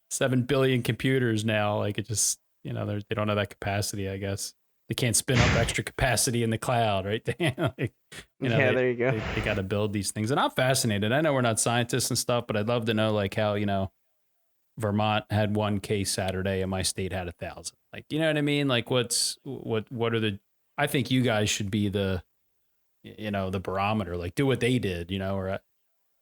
7 billion computers now. Like, it just, they don't have that capacity, I guess. They can't spin up extra capacity in the cloud, right? Like, There you go. They got to build these things. And I'm fascinated. I know we're not scientists and stuff, but I'd love to know, like, how, Vermont had 1 case Saturday and my state had 1,000. Like, you know what I mean? Like, what are the, I think you guys should be the, the barometer, like do what they did, or,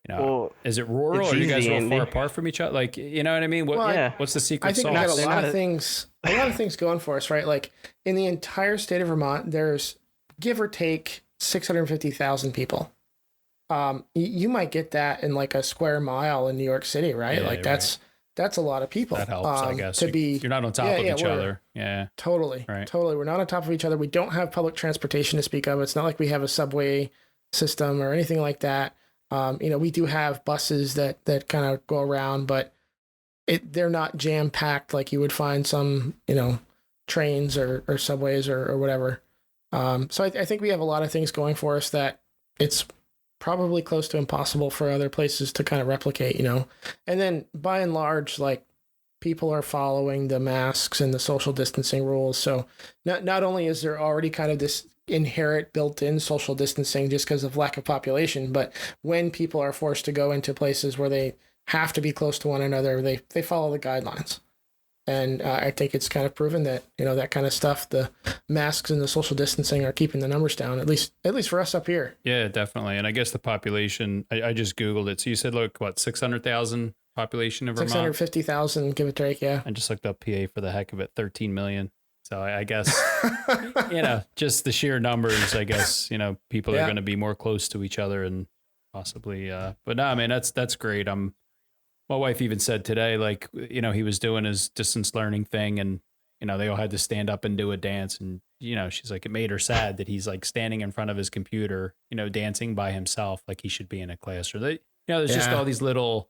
Well, is it rural or are you guys all far apart from each other? Like, you know what I mean? What's the secret I think sauce? we got a lot of things going for us, right? Like in the entire state of Vermont, there's give or take 650,000 people. You might get that in like a square mile in New York City, right? Yeah, like that's a lot of people. That helps, I guess. You're not on top of each other. Yeah. Totally. Right. Totally. We're not on top of each other. We don't have public transportation to speak of. It's not like we have a subway system or anything like that. We do have buses that kind of go around, but they're not jam packed like you would find some, trains or subways or whatever. So I think we have a lot of things going for us that it's probably close to impossible for other places to kind of replicate, and then by and large, like people are following the masks and the social distancing rules. So not only is there already kind of this inherent built-in social distancing just because of lack of population, but when people are forced to go into places where they have to be close to one another, they follow the guidelines. And I think it's kind of proven that, that kind of stuff, the masks and the social distancing are keeping the numbers down, at least for us up here. Yeah, definitely. And I guess the population, I just Googled it. So you said, look, 600,000 population in Vermont? 650,000, give or take, yeah. I just looked up PA for the heck of it, 13 million. So I guess, just the sheer numbers, I guess, people are going to be more close to each other and possibly, but no, I mean, that's great. My wife even said today, like, he was doing his distance learning thing and, they all had to stand up and do a dance. And, she's like, it made her sad that he's like standing in front of his computer, dancing by himself, like he should be in a class or there's just all these little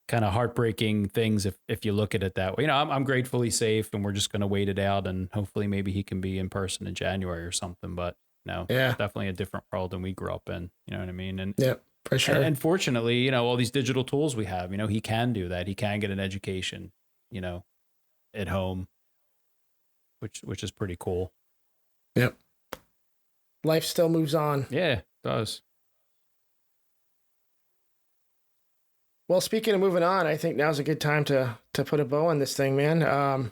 kind of heartbreaking things. If you look at it that way, I'm gratefully safe and we're just going to wait it out and hopefully maybe he can be in person in January or something. But definitely a different world than we grew up in. You know what I mean? And yeah. For sure. And fortunately, all these digital tools we have, he can do that. He can get an education, at home, which is pretty cool. Yep. Life still moves on. Yeah, it does. Well, speaking of moving on, I think now's a good time to put a bow on this thing, man.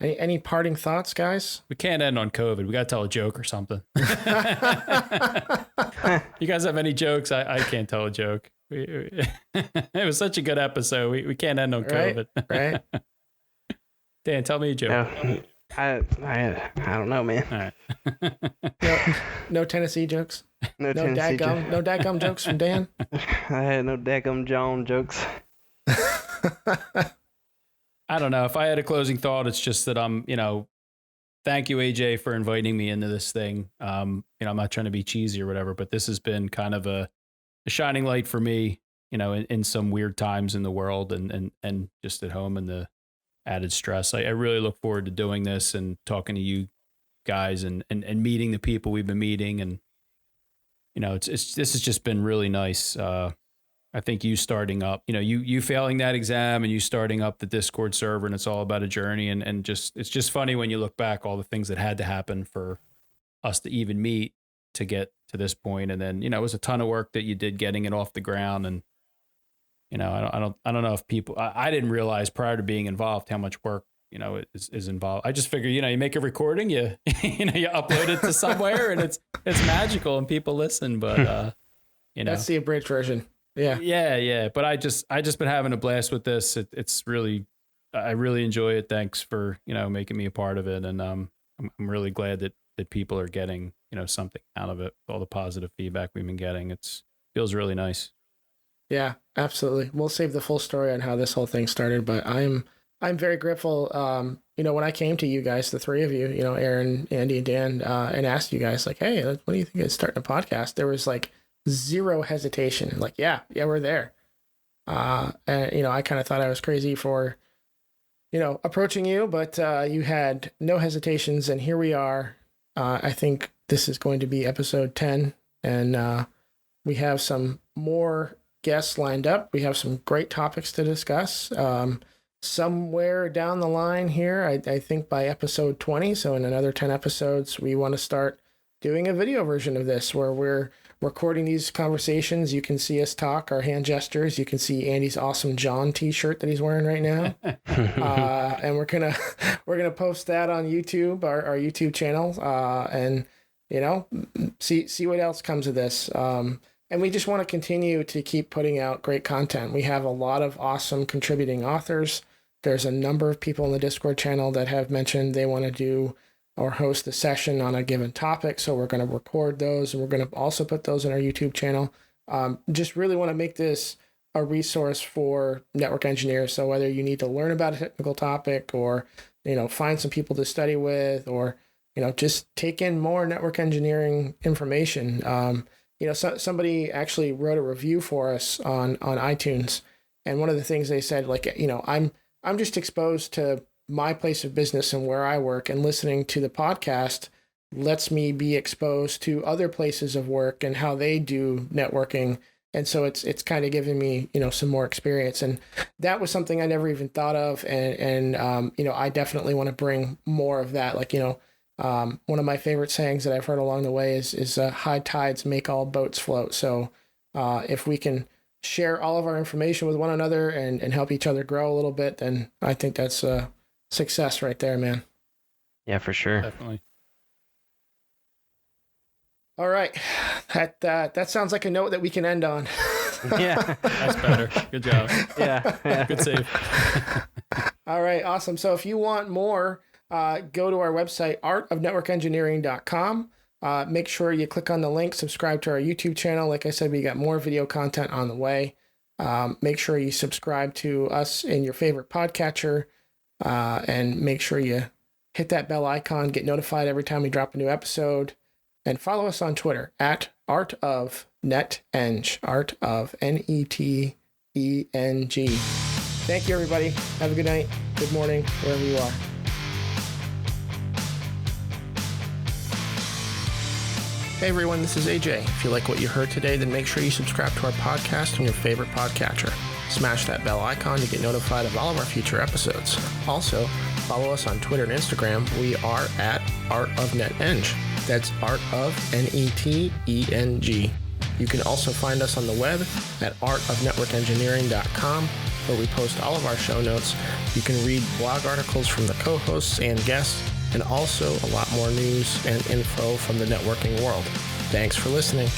Any parting thoughts, guys? We can't end on COVID. We got to tell a joke or something. You guys have any jokes? I can't tell a joke. It was such a good episode. We can't end on COVID. Right. Dan, tell me a joke. I don't know, man. All right. No Tennessee jokes? No Tennessee jokes. No dadgum jokes from Dan? I had no dadgum John jokes. I don't know. If I had a closing thought, it's just that thank you, AJ, for inviting me into this thing. I'm not trying to be cheesy or whatever, but this has been kind of a shining light for me, in some weird times in the world and just at home and the added stress. I really look forward to doing this and talking to you guys and meeting the people we've been meeting. And, this has just been really nice. I think you starting up, you failing that exam and you starting up the Discord server, and it's all about a journey. And it's just funny when you look back, all the things that had to happen for us to even meet to get to this point. And then, it was a ton of work that you did getting it off the ground. And, I don't know if people, I didn't realize prior to being involved how much work, is involved. I just figure, you make a recording, you upload it to somewhere and it's magical and people listen. But, That's the abridged version. Yeah. Yeah. But I just been having a blast with this. It's really, I really enjoy it. Thanks for, making me a part of it. And I'm really glad that people are getting, something out of it. All the positive feedback we've been getting. Feels really nice. Yeah, absolutely. We'll save the full story on how this whole thing started, but I'm very grateful. When I came to you guys, the three of you, Aaron, Andy, and Dan, and asked you guys like, hey, what do you think of starting a podcast? There was like zero hesitation. Like, yeah, we're there. And I kind of thought I was crazy for approaching you, but you had no hesitations, and here we are. I think this is going to be episode 10, and we have some more guests lined up. We have some great topics to discuss. Somewhere down the line here, I think by episode 20, so in another 10 episodes, we want to start doing a video version of this where we're recording these conversations. You can see us talk, our hand gestures. You can see Andy's awesome John t-shirt that he's wearing right now. And we're gonna post that on YouTube, our YouTube channel, and see what else comes of this. And we just want to continue to keep putting out great content. We have a lot of awesome contributing authors. There's a number of people in the Discord channel that have mentioned they want to do or host a session on a given topic. So we're going to record those, and we're going to also put those in our YouTube channel. Just really want to make this a resource for network engineers. So whether you need to learn about a technical topic, or find some people to study with, or just take in more network engineering information. Somebody actually wrote a review for us on iTunes, and one of the things they said, I'm just exposed to my place of business and where I work, and listening to the podcast lets me be exposed to other places of work and how they do networking. And so it's kind of giving me, some more experience. And that was something I never even thought of. And I definitely want to bring more of that. One of my favorite sayings that I've heard along the way is high tides make all boats float. So if we can share all of our information with one another and help each other grow a little bit, then I think that's a success right there, man. Yeah, for sure. Definitely. All right. That sounds like a note that we can end on. Yeah. That's better. Good job. Yeah. Good save. All right. Awesome. So if you want more, go to our website, artofnetworkengineering.com. Make sure you click on the link, subscribe to our YouTube channel. Like I said, we got more video content on the way. Make sure you subscribe to us in your favorite podcatcher, and make sure you hit that bell icon, get notified every time we drop a new episode, and follow us on Twitter at artofneteng, art of NETENG. Thank you, everybody. Have a good night, good morning, wherever you are. Hey everyone, this is AJ. If you like what you heard today, then make sure you subscribe to our podcast on your favorite podcatcher. Smash that bell icon to get notified of all of our future episodes. Also, follow us on Twitter and Instagram. We are at artofneteng. That's art of NETENG. You can also find us on the web at artofnetworkengineering.com, where we post all of our show notes. You can read blog articles from the co-hosts and guests, and also a lot more news and info from the networking world. Thanks for listening.